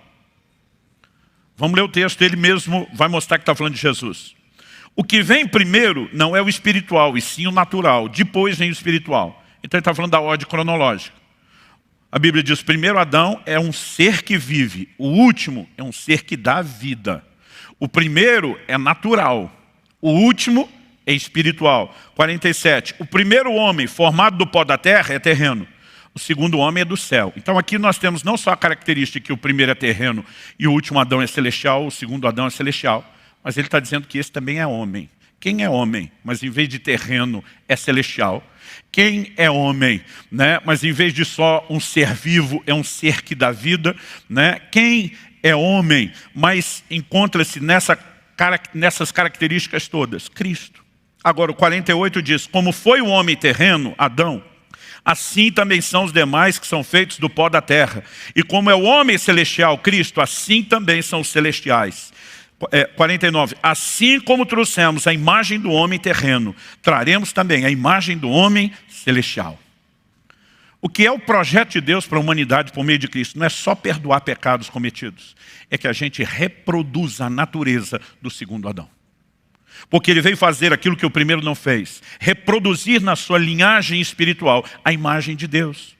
Vamos ler o texto, ele mesmo vai mostrar que está falando de Jesus. O que vem primeiro não é o espiritual, e sim o natural. Depois vem o espiritual. Então ele está falando da ordem cronológica. A Bíblia diz, primeiro Adão é um ser que vive. O último é um ser que dá vida. O primeiro é natural. O último é espiritual. 47. O primeiro homem formado do pó da terra é terreno. O segundo homem é do céu. Então aqui nós temos não só a característica que o primeiro é terreno e o último Adão é celestial, o segundo Adão é celestial, mas ele está dizendo que esse também é homem. Quem é homem, mas em vez de terreno é celestial? Quem é homem, né? Mas em vez de só um ser vivo, é um ser que dá vida, né? Quem é homem, mas encontra-se nessas características todas? Cristo. Agora o 48 diz, como foi o homem terreno, Adão, assim também são os demais que são feitos do pó da terra. E como é o homem celestial, Cristo, assim também são os celestiais. 49. Assim como trouxemos a imagem do homem terreno, traremos também a imagem do homem celestial. O que é o projeto de Deus para a humanidade por meio de Cristo? Não é só perdoar pecados cometidos. É que a gente reproduza a natureza do segundo Adão. Porque ele veio fazer aquilo que o primeiro não fez. Reproduzir na sua linhagem espiritual a imagem de Deus.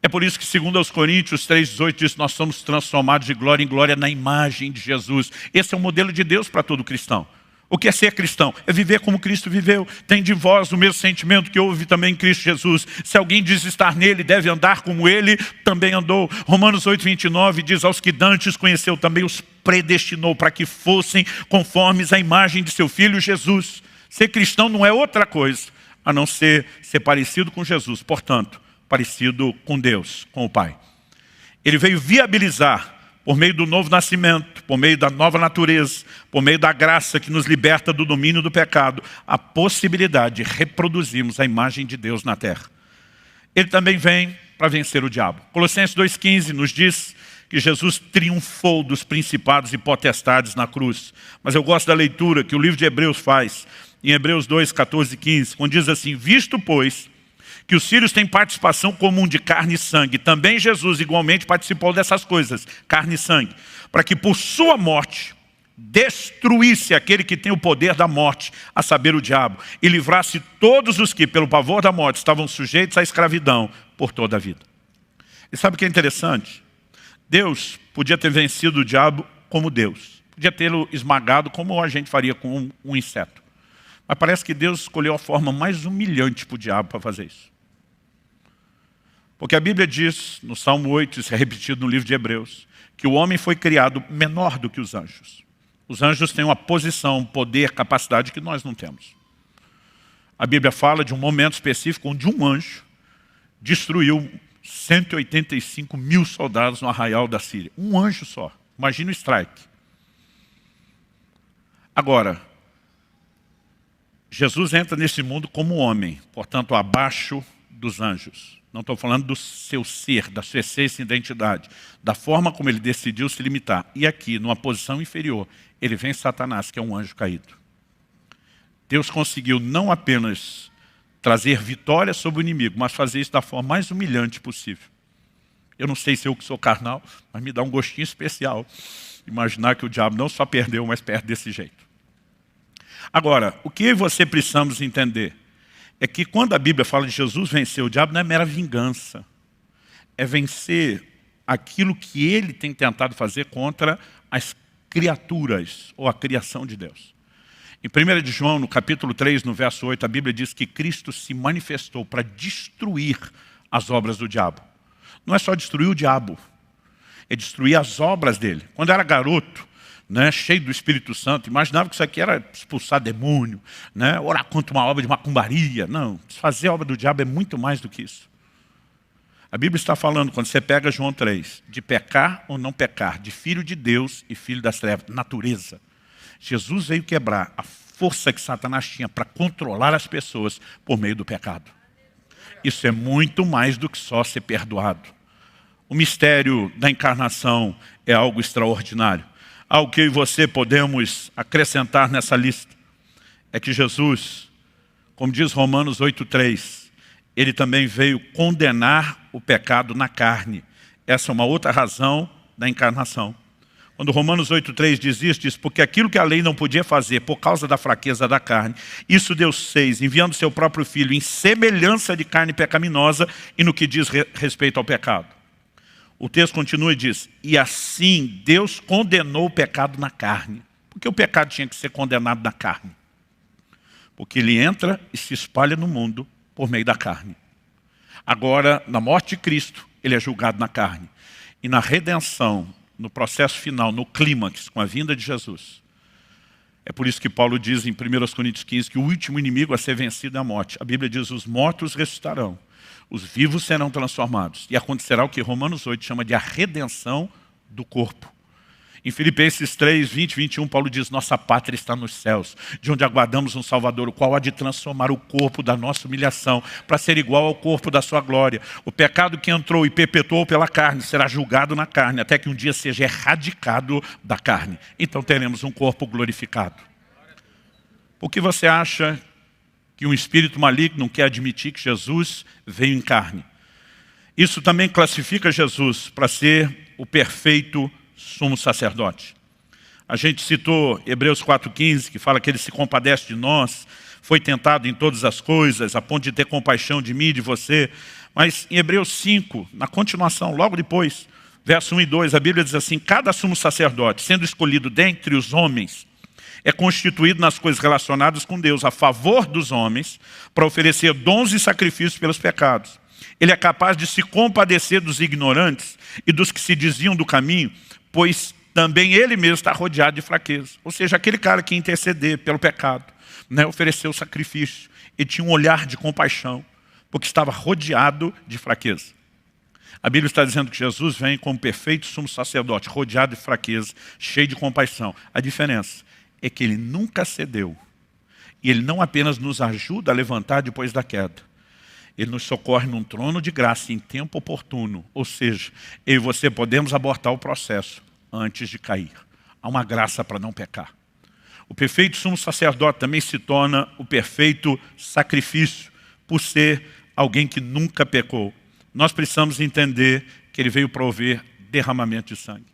É por isso que, segundo aos Coríntios 3,18, diz, nós somos transformados de glória em glória na imagem de Jesus. Esse é o modelo de Deus para todo cristão. O que é ser cristão? É viver como Cristo viveu. Tem de vós o mesmo sentimento que houve também em Cristo Jesus. Se alguém diz estar nele, deve andar como ele também andou. Romanos 8,29 diz, aos que dantes conheceu também os predestinou para que fossem conformes à imagem de seu Filho Jesus. Ser cristão não é outra coisa, a não ser parecido com Jesus. Portanto, parecido com Deus, com o Pai. Ele veio viabilizar, por meio do novo nascimento, por meio da nova natureza, por meio da graça que nos liberta do domínio do pecado, a possibilidade de reproduzirmos a imagem de Deus na terra. Ele também vem para vencer o diabo. Colossenses 2,15 nos diz que Jesus triunfou dos principados e potestades na cruz. Mas eu gosto da leitura que o livro de Hebreus faz, em Hebreus 2, 14 e 15, quando diz assim, visto, pois, que os filhos têm participação comum de carne e sangue, também Jesus igualmente participou dessas coisas, carne e sangue, para que por sua morte destruísse aquele que tem o poder da morte, a saber, o diabo, e livrasse todos os que, pelo pavor da morte, estavam sujeitos à escravidão por toda a vida. E sabe o que é interessante? Deus podia ter vencido o diabo como Deus, podia tê-lo esmagado como a gente faria com um inseto. Mas parece que Deus escolheu a forma mais humilhante para o diabo para fazer isso. Porque a Bíblia diz, no Salmo 8, isso é repetido no livro de Hebreus, que o homem foi criado menor do que os anjos. Os anjos têm uma posição, poder, capacidade que nós não temos. A Bíblia fala de um momento específico onde um anjo destruiu 185 mil soldados no arraial da Síria. Um anjo só. Imagina o strike. Agora, Jesus entra nesse mundo como homem, portanto, abaixo dos anjos. Não estou falando do seu ser, da sua essência e identidade, da forma como ele decidiu se limitar. E aqui, numa posição inferior, ele vem Satanás, que é um anjo caído. Deus conseguiu não apenas trazer vitória sobre o inimigo, mas fazer isso da forma mais humilhante possível. Eu não sei se eu que sou carnal, mas me dá um gostinho especial imaginar que o diabo não só perdeu, mas perde desse jeito. Agora, o que eu e você precisamos entender é que quando a Bíblia fala de Jesus vencer o diabo, não é mera vingança. É vencer aquilo que ele tem tentado fazer contra as criaturas, ou a criação de Deus. Em 1 de João, no capítulo 3, no verso 8, a Bíblia diz que Cristo se manifestou para destruir as obras do diabo. Não é só destruir o diabo, é destruir as obras dele. Quando eu era garoto, né, cheio do Espírito Santo, imaginava que isso aqui era expulsar demônio, né, orar contra uma obra de macumbaria. Não, fazer a obra do diabo é muito mais do que isso. A Bíblia está falando, quando você pega João 3, de pecar ou não pecar, de filho de Deus e filho das trevas, natureza. Jesus veio quebrar a força que Satanás tinha para controlar as pessoas por meio do pecado. Isso é muito mais do que só ser perdoado. O mistério da encarnação é algo extraordinário. Algo que eu e você podemos acrescentar nessa lista é que Jesus, como diz Romanos 8,3, ele também veio condenar o pecado na carne. Essa é uma outra razão da encarnação. Quando Romanos 8,3 diz isso, diz, porque aquilo que a lei não podia fazer por causa da fraqueza da carne, isso Deus fez, enviando seu próprio Filho em semelhança de carne pecaminosa e no que diz respeito ao pecado. O texto continua e diz, e assim Deus condenou o pecado na carne. Por que o pecado tinha que ser condenado na carne? Porque ele entra e se espalha no mundo por meio da carne. Agora, na morte de Cristo, ele é julgado na carne. E na redenção, no processo final, no clímax, com a vinda de Jesus. É por isso que Paulo diz em 1 Coríntios 15 que o último inimigo a ser vencido é a morte. A Bíblia diz, os mortos ressuscitarão, os vivos serão transformados. E acontecerá o que Romanos 8 chama de a redenção do corpo. Em Filipenses 3, 20, 21, Paulo diz, nossa pátria está nos céus, de onde aguardamos um Salvador, o qual há de transformar o corpo da nossa humilhação, para ser igual ao corpo da sua glória. O pecado que entrou e perpetuou pela carne, será julgado na carne, até que um dia seja erradicado da carne. Então teremos um corpo glorificado. Por que você acha que um espírito maligno não quer admitir que Jesus veio em carne? Isso também classifica Jesus para ser o perfeito sumo sacerdote. A gente citou Hebreus 4,15, que fala que ele se compadece de nós, foi tentado em todas as coisas, a ponto de ter compaixão de mim e de você. Mas em Hebreus 5, na continuação, logo depois, verso 1 e 2, a Bíblia diz assim, cada sumo sacerdote, sendo escolhido dentre os homens, é constituído nas coisas relacionadas com Deus, a favor dos homens, para oferecer dons e sacrifícios pelos pecados. Ele é capaz de se compadecer dos ignorantes e dos que se desviam do caminho, pois também ele mesmo está rodeado de fraqueza. Ou seja, aquele cara que ia interceder pelo pecado, né, ofereceu o sacrifício. Ele tinha um olhar de compaixão, porque estava rodeado de fraqueza. A Bíblia está dizendo que Jesus vem como perfeito sumo sacerdote, rodeado de fraqueza, cheio de compaixão. A diferença é que ele nunca cedeu. E ele não apenas nos ajuda a levantar depois da queda. Ele nos socorre num trono de graça em tempo oportuno. Ou seja, eu e você podemos abortar o processo antes de cair. Há uma graça para não pecar. O perfeito sumo sacerdote também se torna o perfeito sacrifício, por ser alguém que nunca pecou. Nós precisamos entender que ele veio prover derramamento de sangue.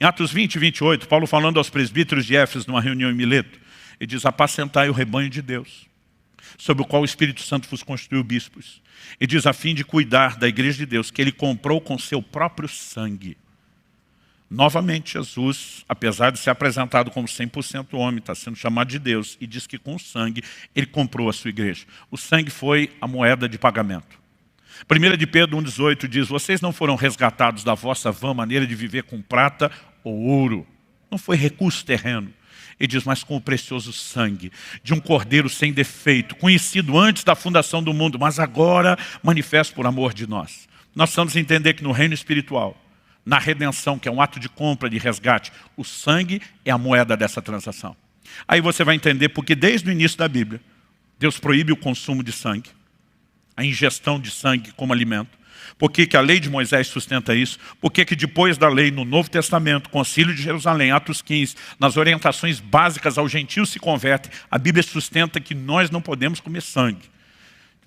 Em Atos 20 e 28, Paulo falando aos presbíteros de Éfeso, numa reunião em Mileto, ele diz, apacentai o rebanho de Deus, sobre o qual o Espírito Santo vos constituiu bispos. E diz, a fim de cuidar da igreja de Deus, que ele comprou com seu próprio sangue. Novamente, Jesus, apesar de ser apresentado como 100% homem, está sendo chamado de Deus, e diz que com o sangue ele comprou a sua igreja. O sangue foi a moeda de pagamento. 1 de Pedro 1,18 diz, vocês não foram resgatados da vossa vã maneira de viver com prata ou ouro. Não foi recurso terreno. Ele diz, mas com o precioso sangue de um cordeiro sem defeito, conhecido antes da fundação do mundo, mas agora manifesto por amor de nós. Nós precisamos entender que no reino espiritual, na redenção, que é um ato de compra, de resgate, o sangue é a moeda dessa transação. Aí você vai entender porque desde o início da Bíblia, Deus proíbe o consumo de sangue, a ingestão de sangue como alimento. Por que a lei de Moisés sustenta isso? Por que depois da lei, no Novo Testamento, Concílio de Jerusalém, Atos 15, nas orientações básicas ao gentio se converte, a Bíblia sustenta que nós não podemos comer sangue.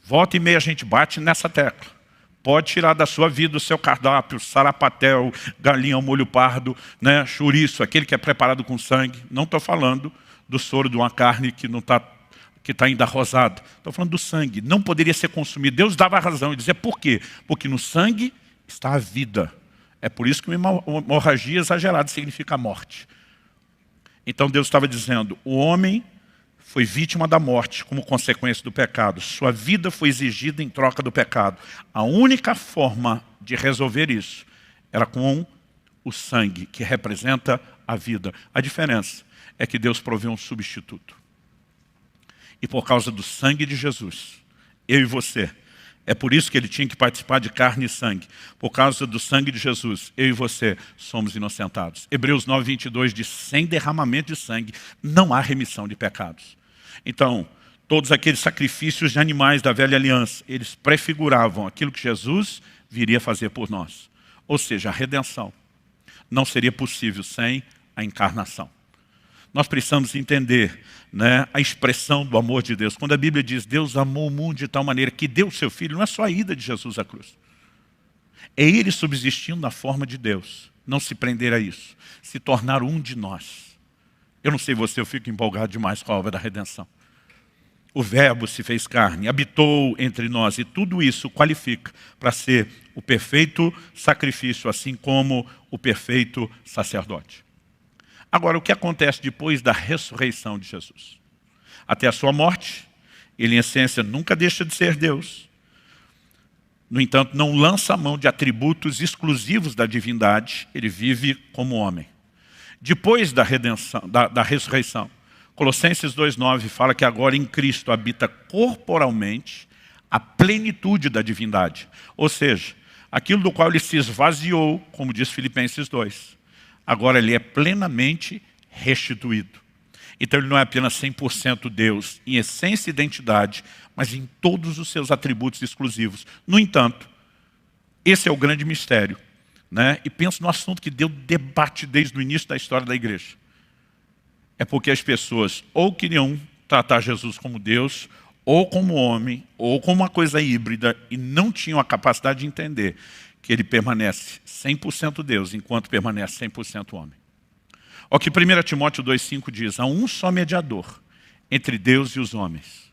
Volta e meia a gente bate nessa tecla. Pode tirar da sua vida o seu cardápio, sarapatel, galinha ao molho pardo, né, chouriço, aquele que é preparado com sangue. Não estou falando do soro de uma carne que não está ainda rosada. Estou falando do sangue. Não poderia ser consumido. Deus dava a razão e dizia por quê? Porque no sangue está a vida. É por isso que uma hemorragia exagerada significa morte. Então Deus estava dizendo, o homem foi vítima da morte como consequência do pecado. Sua vida foi exigida em troca do pecado. A única forma de resolver isso era com o sangue, que representa a vida. A diferença é que Deus proveu um substituto. E por causa do sangue de Jesus, eu e você, é por isso que ele tinha que participar de carne e sangue. Por causa do sangue de Jesus, eu e você somos inocentados. Hebreus 9:22 diz, sem derramamento de sangue não há remissão de pecados. Então, todos aqueles sacrifícios de animais da velha aliança, eles prefiguravam aquilo que Jesus viria fazer por nós. Ou seja, a redenção não seria possível sem a encarnação. Nós precisamos entender, né, a expressão do amor de Deus. Quando a Bíblia diz, Deus amou o mundo de tal maneira que deu o seu Filho, não é só a ida de Jesus à cruz. É Ele subsistindo na forma de Deus. Não se prender a isso. Se tornar um de nós. Eu não sei você, eu fico empolgado demais com a obra da redenção. O Verbo se fez carne, habitou entre nós, e tudo isso qualifica para ser o perfeito sacrifício, assim como o perfeito sacerdote. Agora, o que acontece depois da ressurreição de Jesus? Até a sua morte, ele em essência nunca deixa de ser Deus. No entanto, não lança a mão de atributos exclusivos da divindade, ele vive como homem. Depois da redenção, da ressurreição, Colossenses 2:9 fala que agora em Cristo habita corporalmente a plenitude da divindade. Ou seja, aquilo do qual ele se esvaziou, como diz Filipenses 2. Agora ele é plenamente restituído. Então ele não é apenas 100% Deus em essência e identidade, mas em todos os seus atributos exclusivos. No entanto, esse é o grande mistério, né? E penso no assunto que deu debate desde o início da história da igreja. É porque as pessoas ou queriam tratar Jesus como Deus, ou como homem, ou como uma coisa híbrida, e não tinham a capacidade de entender que ele permanece 100% Deus, enquanto permanece 100% homem. O que 1 Timóteo 2,5 diz, há um só mediador entre Deus e os homens,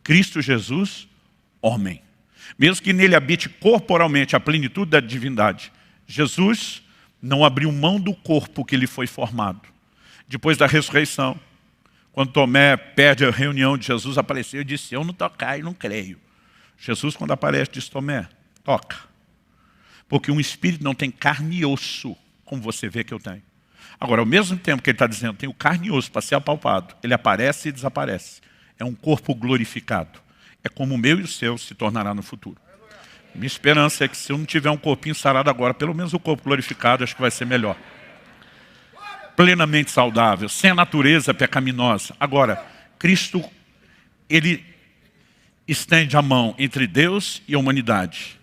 Cristo Jesus, homem. Mesmo que nele habite corporalmente a plenitude da divindade, Jesus não abriu mão do corpo que lhe foi formado. Depois da ressurreição, quando Tomé perde a reunião de Jesus, apareceu e disse, eu não tocar e não creio. Jesus, quando aparece, diz, Tomé, toca. Porque um espírito não tem carne e osso, como você vê que eu tenho. Agora, ao mesmo tempo que ele está dizendo, tenho carne e osso para ser apalpado, ele aparece e desaparece. É um corpo glorificado. É como o meu e o seu se tornará no futuro. Minha esperança é que se eu não tiver um corpinho sarado agora, pelo menos o corpo glorificado, acho que vai ser melhor. Plenamente saudável, sem a natureza pecaminosa. Agora, Cristo, ele estende a mão entre Deus e a humanidade.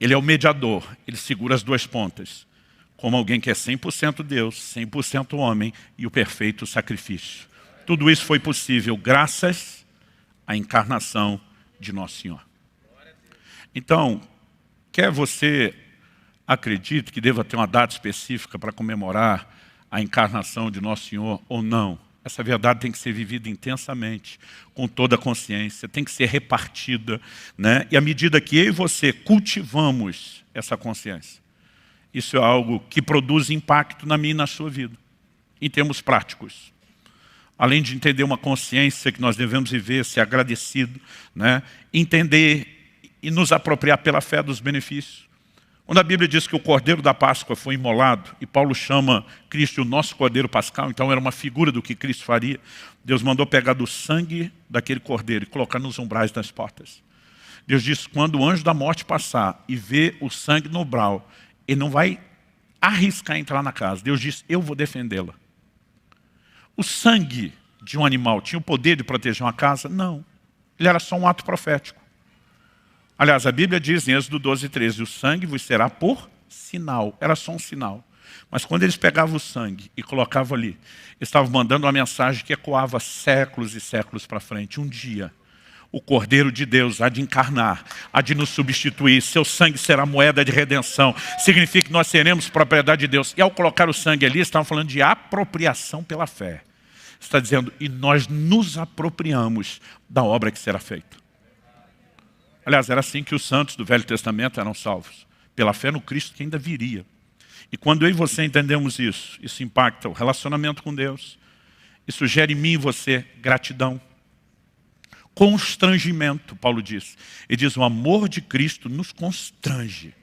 Ele é o mediador, ele segura as duas pontas. Como alguém que é 100% Deus, 100% homem e o perfeito sacrifício. Tudo isso foi possível graças à encarnação de Nosso Senhor. Então, quer você acredite que deva ter uma data específica para comemorar a encarnação de Nosso Senhor ou não, essa verdade tem que ser vivida intensamente, com toda a consciência, tem que ser repartida, né? E à medida que eu e você cultivamos essa consciência, isso é algo que produz impacto na minha e na sua vida, em termos práticos. Além de entender uma consciência que nós devemos viver, ser agradecido, né? Entender e nos apropriar pela fé dos benefícios. Quando a Bíblia diz que o Cordeiro da Páscoa foi imolado, e Paulo chama Cristo o nosso Cordeiro Pascal, então era uma figura do que Cristo faria, Deus mandou pegar do sangue daquele Cordeiro e colocar nos umbrais das portas. Deus diz, quando o anjo da morte passar e ver o sangue no umbral, ele não vai arriscar entrar na casa. Deus diz, eu vou defendê-la. O sangue de um animal tinha o poder de proteger uma casa? Não. Ele era só um ato profético. Aliás, a Bíblia diz em Êxodo 12:13, o sangue vos será por sinal. Era só um sinal. Mas quando eles pegavam o sangue e colocavam ali, estavam mandando uma mensagem que ecoava séculos e séculos para frente. Um dia, o Cordeiro de Deus há de encarnar, há de nos substituir. Seu sangue será moeda de redenção. Significa que nós seremos propriedade de Deus. E ao colocar o sangue ali, estavam falando de apropriação pela fé. Está dizendo, e nós nos apropriamos da obra que será feita. Aliás, era assim que os santos do Velho Testamento eram salvos, pela fé no Cristo que ainda viria. E quando eu e você entendemos isso impacta o relacionamento com Deus, isso gera em mim e você gratidão, constrangimento, Paulo diz. Ele diz, o amor de Cristo nos constrange.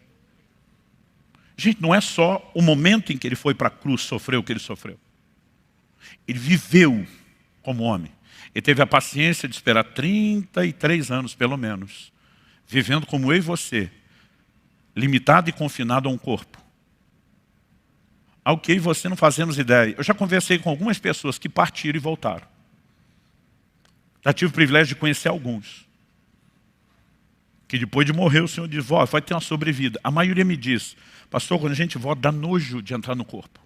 Gente, não é só o momento em que ele foi para a cruz, sofreu o que ele sofreu. Ele viveu como homem. Ele teve a paciência de esperar 33 anos, pelo menos, vivendo como eu e você, limitado e confinado a um corpo. Ao que eu e você não fazemos ideia. Eu já conversei com algumas pessoas que partiram e voltaram. Já tive o privilégio de conhecer alguns. Que depois de morrer o Senhor diz, vai ter uma sobrevida. A maioria me diz, pastor, quando a gente volta, dá nojo de entrar no corpo.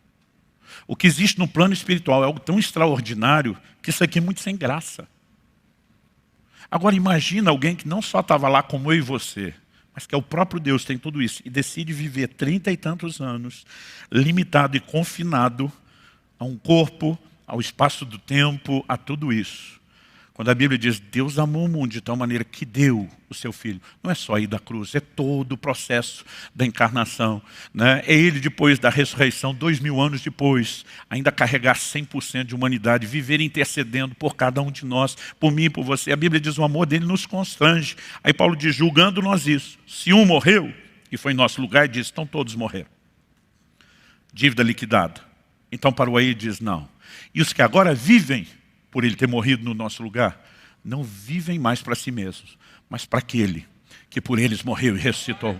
O que existe no plano espiritual é algo tão extraordinário que isso aqui é muito sem graça. Agora imagina alguém que não só estava lá como eu e você, mas que é o próprio Deus, tem tudo isso, e decide viver 30 e tantos anos, limitado e confinado a um corpo, ao espaço do tempo, a tudo isso. Quando a Bíblia diz, Deus amou o mundo de tal maneira que deu o seu Filho. Não é só ir da cruz, é todo o processo da encarnação. Né? É Ele, depois da ressurreição, 2000 anos depois, ainda carregar 100% de humanidade, viver intercedendo por cada um de nós, por mim e por você. A Bíblia diz, o amor dele nos constrange. Aí Paulo diz, julgando nós isso. Se um morreu, e foi em nosso lugar, ele diz, então todos morreram. Dívida liquidada. Então parou aí e diz, não. E os que agora vivem, por ele ter morrido no nosso lugar, não vivem mais para si mesmos, mas para aquele que por eles morreu e ressuscitou.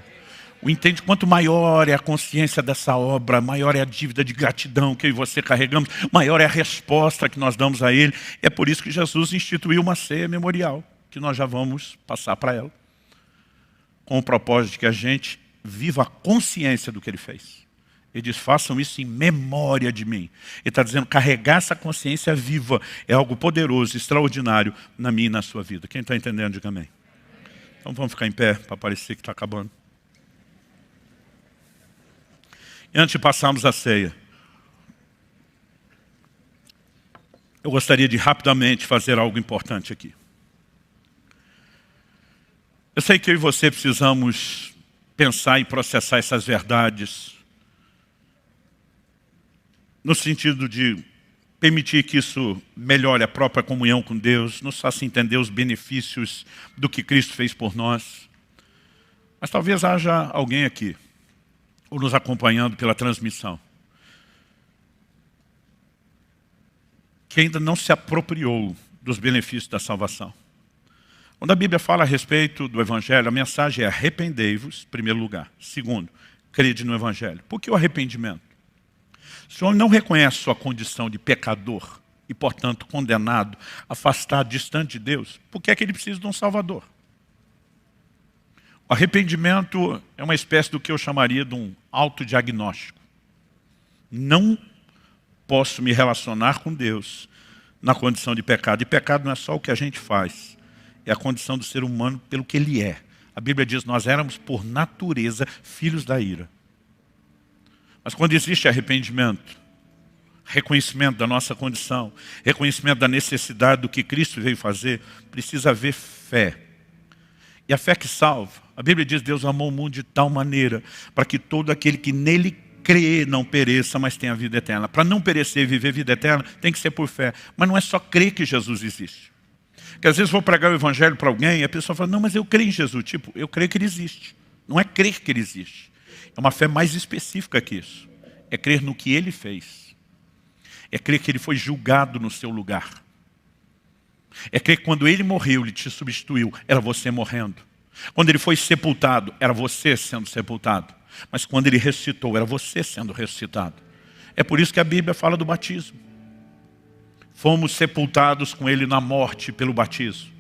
O entende, quanto maior é a consciência dessa obra, maior é a dívida de gratidão que eu e você carregamos, maior é a resposta que nós damos a ele. É por isso que Jesus instituiu uma ceia memorial, que nós já vamos passar para ela, com o propósito de que a gente viva a consciência do que ele fez. Ele diz, façam isso em memória de mim. Ele está dizendo, carregar essa consciência viva é algo poderoso, extraordinário na minha e na sua vida. Quem está entendendo, diga amém. Então vamos ficar em pé para parecer que está acabando. E antes de passarmos a ceia, eu gostaria de rapidamente fazer algo importante aqui. Eu sei que eu e você precisamos pensar e processar essas verdades no sentido de permitir que isso melhore a própria comunhão com Deus, nos faça entender os benefícios do que Cristo fez por nós. Mas talvez haja alguém aqui, ou nos acompanhando pela transmissão, que ainda não se apropriou dos benefícios da salvação. Quando a Bíblia fala a respeito do Evangelho, a mensagem é arrependei-vos, em primeiro lugar. Segundo, crede no Evangelho. Por que o arrependimento? Se o homem não reconhece sua condição de pecador e, portanto, condenado, afastado, distante de Deus, por que é que ele precisa de um Salvador? O arrependimento é uma espécie do que eu chamaria de um autodiagnóstico. Não posso me relacionar com Deus na condição de pecado. E pecado não é só o que a gente faz, é a condição do ser humano pelo que ele é. A Bíblia diz, nós éramos por natureza filhos da ira. Mas quando existe arrependimento, reconhecimento da nossa condição, reconhecimento da necessidade do que Cristo veio fazer, precisa haver fé. E a fé que salva, a Bíblia diz, Deus amou o mundo de tal maneira, para que todo aquele que nele crê não pereça, mas tenha vida eterna. Para não perecer e viver vida eterna, tem que ser por fé. Mas não é só crer que Jesus existe. Porque às vezes vou pregar o Evangelho para alguém e a pessoa fala, não, mas eu creio em Jesus. Tipo, eu creio que ele existe. Não é crer que ele existe. É uma fé mais específica que isso. É crer no que ele fez. É crer que ele foi julgado no seu lugar. É crer que quando ele morreu, ele te substituiu, era você morrendo. Quando ele foi sepultado, era você sendo sepultado. Mas quando ele ressuscitou, era você sendo ressuscitado. É por isso que a Bíblia fala do batismo. Fomos sepultados com ele na morte pelo batismo.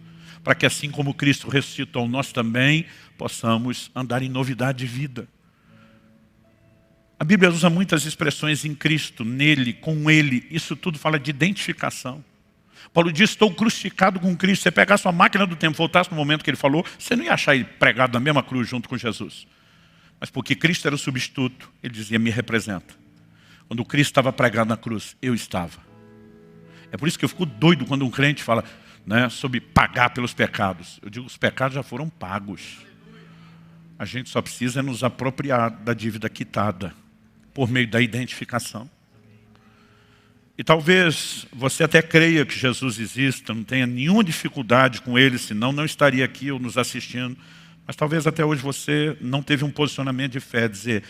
Para que assim como Cristo ressuscitou, nós também possamos andar em novidade de vida. A Bíblia usa muitas expressões em Cristo, nele, com ele. Isso tudo fala de identificação. Paulo diz, estou crucificado com Cristo. Você pegasse uma máquina do tempo, voltasse no momento que ele falou, você não ia achar ele pregado na mesma cruz junto com Jesus. Mas porque Cristo era o substituto, ele dizia, me representa. Quando Cristo estava pregado na cruz, eu estava. É por isso que eu fico doido quando um crente fala, né, sobre pagar pelos pecados. Eu digo, os pecados já foram pagos. A gente só precisa nos apropriar da dívida quitada, por meio da identificação. E talvez você até creia que Jesus exista, não tenha nenhuma dificuldade com ele, senão não estaria aqui ou nos assistindo. Mas talvez até hoje você não teve um posicionamento de fé, dizer,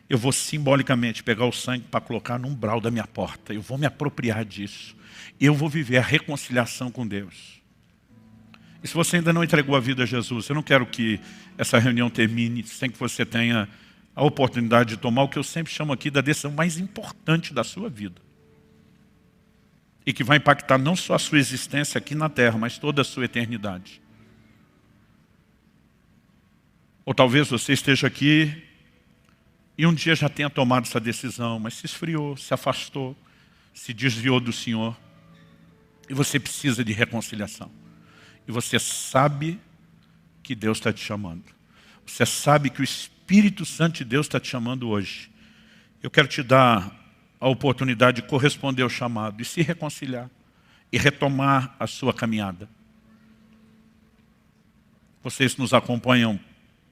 eu vou simbolicamente pegar o sangue para colocar no umbral da minha porta. Eu vou me apropriar disso. Eu vou viver a reconciliação com Deus. E se você ainda não entregou a vida a Jesus, eu não quero que essa reunião termine sem que você tenha a oportunidade de tomar o que eu sempre chamo aqui da decisão mais importante da sua vida. E que vai impactar não só a sua existência aqui na terra, mas toda a sua eternidade. Ou talvez você esteja aqui e um dia já tenha tomado essa decisão, mas se esfriou, se afastou, se desviou do Senhor. E você precisa de reconciliação. E você sabe que Deus está te chamando. Você sabe que o Espírito Santo de Deus está te chamando hoje. Eu quero te dar a oportunidade de corresponder ao chamado e se reconciliar e retomar a sua caminhada. Vocês nos acompanham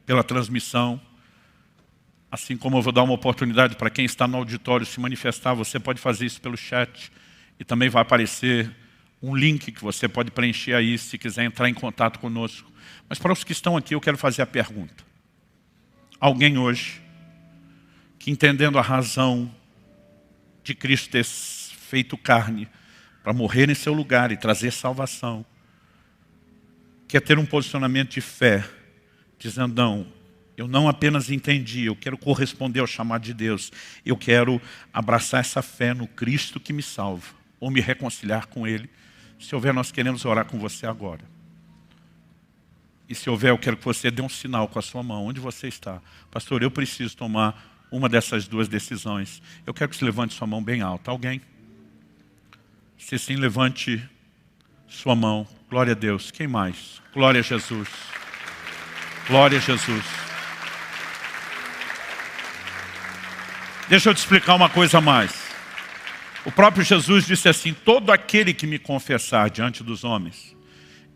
pela transmissão, assim como eu vou dar uma oportunidade para quem está no auditório se manifestar, você pode fazer isso pelo chat e também vai aparecer um link que você pode preencher aí se quiser entrar em contato conosco. Mas para os que estão aqui eu quero fazer a pergunta. Alguém hoje que, entendendo a razão de Cristo ter feito carne para morrer em seu lugar e trazer salvação, quer ter um posicionamento de fé, dizendo, não, eu não apenas entendi, eu quero corresponder ao chamado de Deus, eu quero abraçar essa fé no Cristo que me salva, ou me reconciliar com Ele. Se houver, nós queremos orar com você agora. E se houver, eu quero que você dê um sinal com a sua mão, onde você está. Pastor, eu preciso tomar uma dessas duas decisões. Eu quero que você levante sua mão bem alta. Alguém? Se sim, levante sua mão. Glória a Deus. Quem mais? Glória a Jesus. Glória a Jesus. Deixa eu te explicar uma coisa a mais. O próprio Jesus disse assim, todo aquele que me confessar diante dos homens,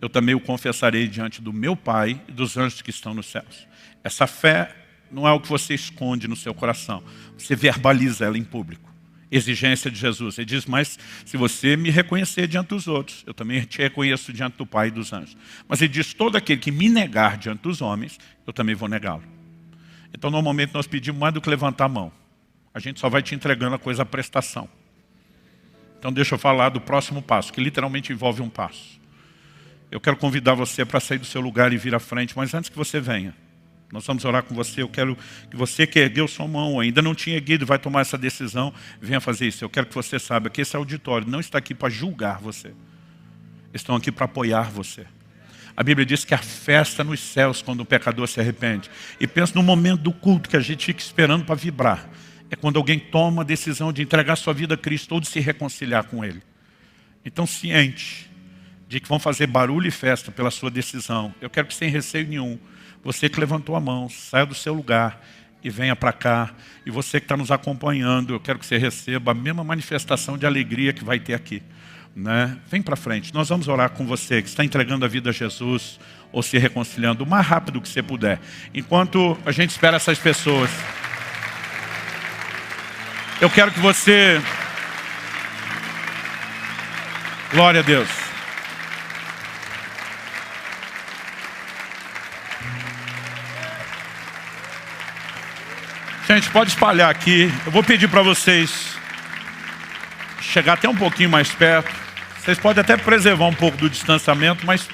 eu também o confessarei diante do meu Pai e dos anjos que estão nos céus. Essa fé não é o que você esconde no seu coração. Você verbaliza ela em público. Exigência de Jesus. Ele diz, mas se você me reconhecer diante dos outros, eu também te reconheço diante do Pai e dos anjos. Mas ele diz, todo aquele que me negar diante dos homens, eu também vou negá-lo. Então, normalmente, nós pedimos mais do que levantar a mão. A gente só vai te entregando a coisa à prestação. Então, deixa eu falar do próximo passo, que literalmente envolve um passo. Eu quero convidar você para sair do seu lugar e vir à frente, mas antes que você venha, nós vamos orar com você. Eu quero que você que ergueu sua mão, ainda não tinha erguido, vai tomar essa decisão, venha fazer isso. Eu quero que você saiba que esse auditório não está aqui para julgar você. Estão aqui para apoiar você. A Bíblia diz que há festa nos céus quando o pecador se arrepende. E pensa no momento do culto que a gente fica esperando para vibrar. É quando alguém toma a decisão de entregar sua vida a Cristo ou de se reconciliar com Ele. Então, ciente de que vão fazer barulho e festa pela sua decisão, eu quero que sem receio nenhum, você que levantou a mão, saia do seu lugar e venha para cá. E você que está nos acompanhando, eu quero que você receba a mesma manifestação de alegria que vai ter aqui. Né? Vem para frente, nós vamos orar com você que está entregando a vida a Jesus ou se reconciliando o mais rápido que você puder. Enquanto a gente espera essas pessoas, eu quero que você... Glória a Deus. Gente, pode espalhar aqui. Eu vou pedir para vocês chegar até um pouquinho mais perto. Vocês podem até preservar um pouco do distanciamento, mas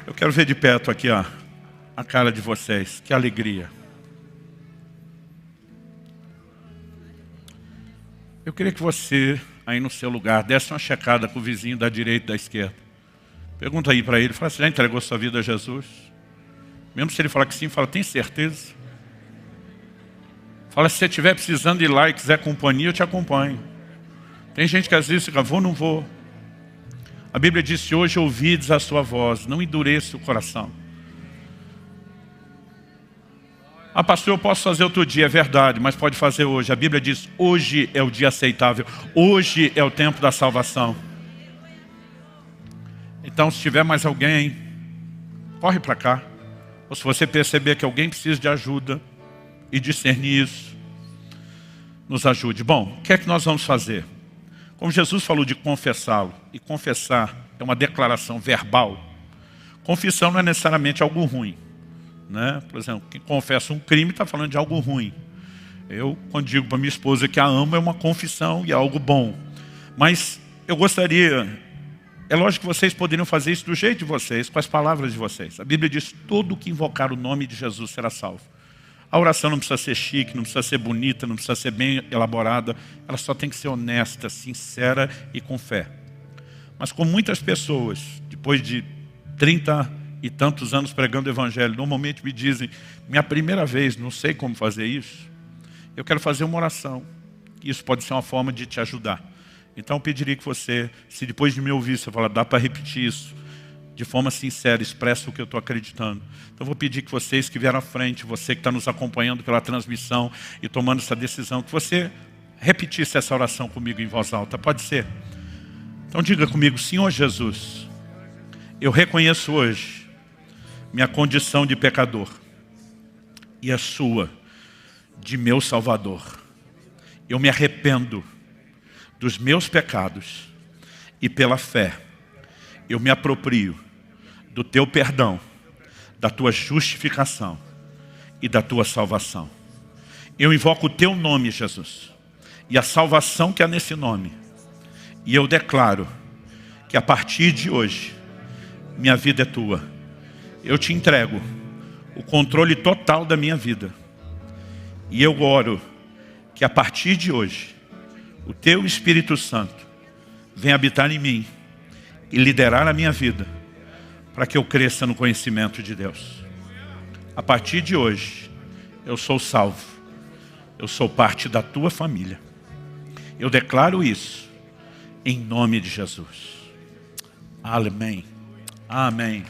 eu quero ver de perto aqui, ó, a cara de vocês. Que alegria. Eu queria que você, aí no seu lugar, desse uma checada com o vizinho da direita e da esquerda. Pergunta aí para ele, fala, você já entregou sua vida a Jesus? Mesmo se ele falar que sim, fala, tem certeza? Fala, se você estiver precisando ir lá e quiser companhia, eu te acompanho. Tem gente que às vezes fica, vou, não vou. A Bíblia diz, se hoje ouvides a sua voz, não endureça o coração. Ah, pastor, eu posso fazer outro dia, é verdade, mas pode fazer hoje. A Bíblia diz, hoje é o dia aceitável. Hoje é o tempo da salvação. Então, se tiver mais alguém, corre para cá. Ou se você perceber que alguém precisa de ajuda e discernir isso, nos ajude. Bom, o que é que nós vamos fazer? Como Jesus falou de confessá-lo, e confessar é uma declaração verbal, confissão não é necessariamente algo ruim. Né? Por exemplo, quem confessa um crime está falando de algo ruim. Eu, quando digo para minha esposa que a amo, é uma confissão e é algo bom. Mas eu gostaria, é lógico que vocês poderiam fazer isso do jeito de vocês, com as palavras de vocês. A Bíblia diz, todo que invocar o nome de Jesus será salvo. A oração não precisa ser chique, não precisa ser bonita, não precisa ser bem elaborada. Ela só tem que ser honesta, sincera e com fé. Mas com muitas pessoas, depois de 30 e tantos anos pregando o Evangelho, normalmente me dizem, minha primeira vez, não sei como fazer isso, eu quero fazer uma oração. Isso pode ser uma forma de te ajudar. Então eu pediria que você, se depois de me ouvir, você falar, dá para repetir isso, de forma sincera, expressa o que eu estou acreditando. Então eu vou pedir que vocês que vieram à frente, você que está nos acompanhando pela transmissão e tomando essa decisão, que você repetisse essa oração comigo em voz alta. Pode ser? Então diga comigo, Senhor Jesus, eu reconheço hoje minha condição de pecador e a sua de meu Salvador. Eu me arrependo dos meus pecados e pela fé eu me aproprio do teu perdão, da tua justificação e da tua salvação. Eu invoco o teu nome, Jesus, e a salvação que há nesse nome. E eu declaro que a partir de hoje, minha vida é tua. Eu te entrego o controle total da minha vida. E eu oro que a partir de hoje, o teu Espírito Santo venha habitar em mim e liderar a minha vida para que eu cresça no conhecimento de Deus. A partir de hoje, eu sou salvo. Eu sou parte da tua família. Eu declaro isso em nome de Jesus. Amém. Amém.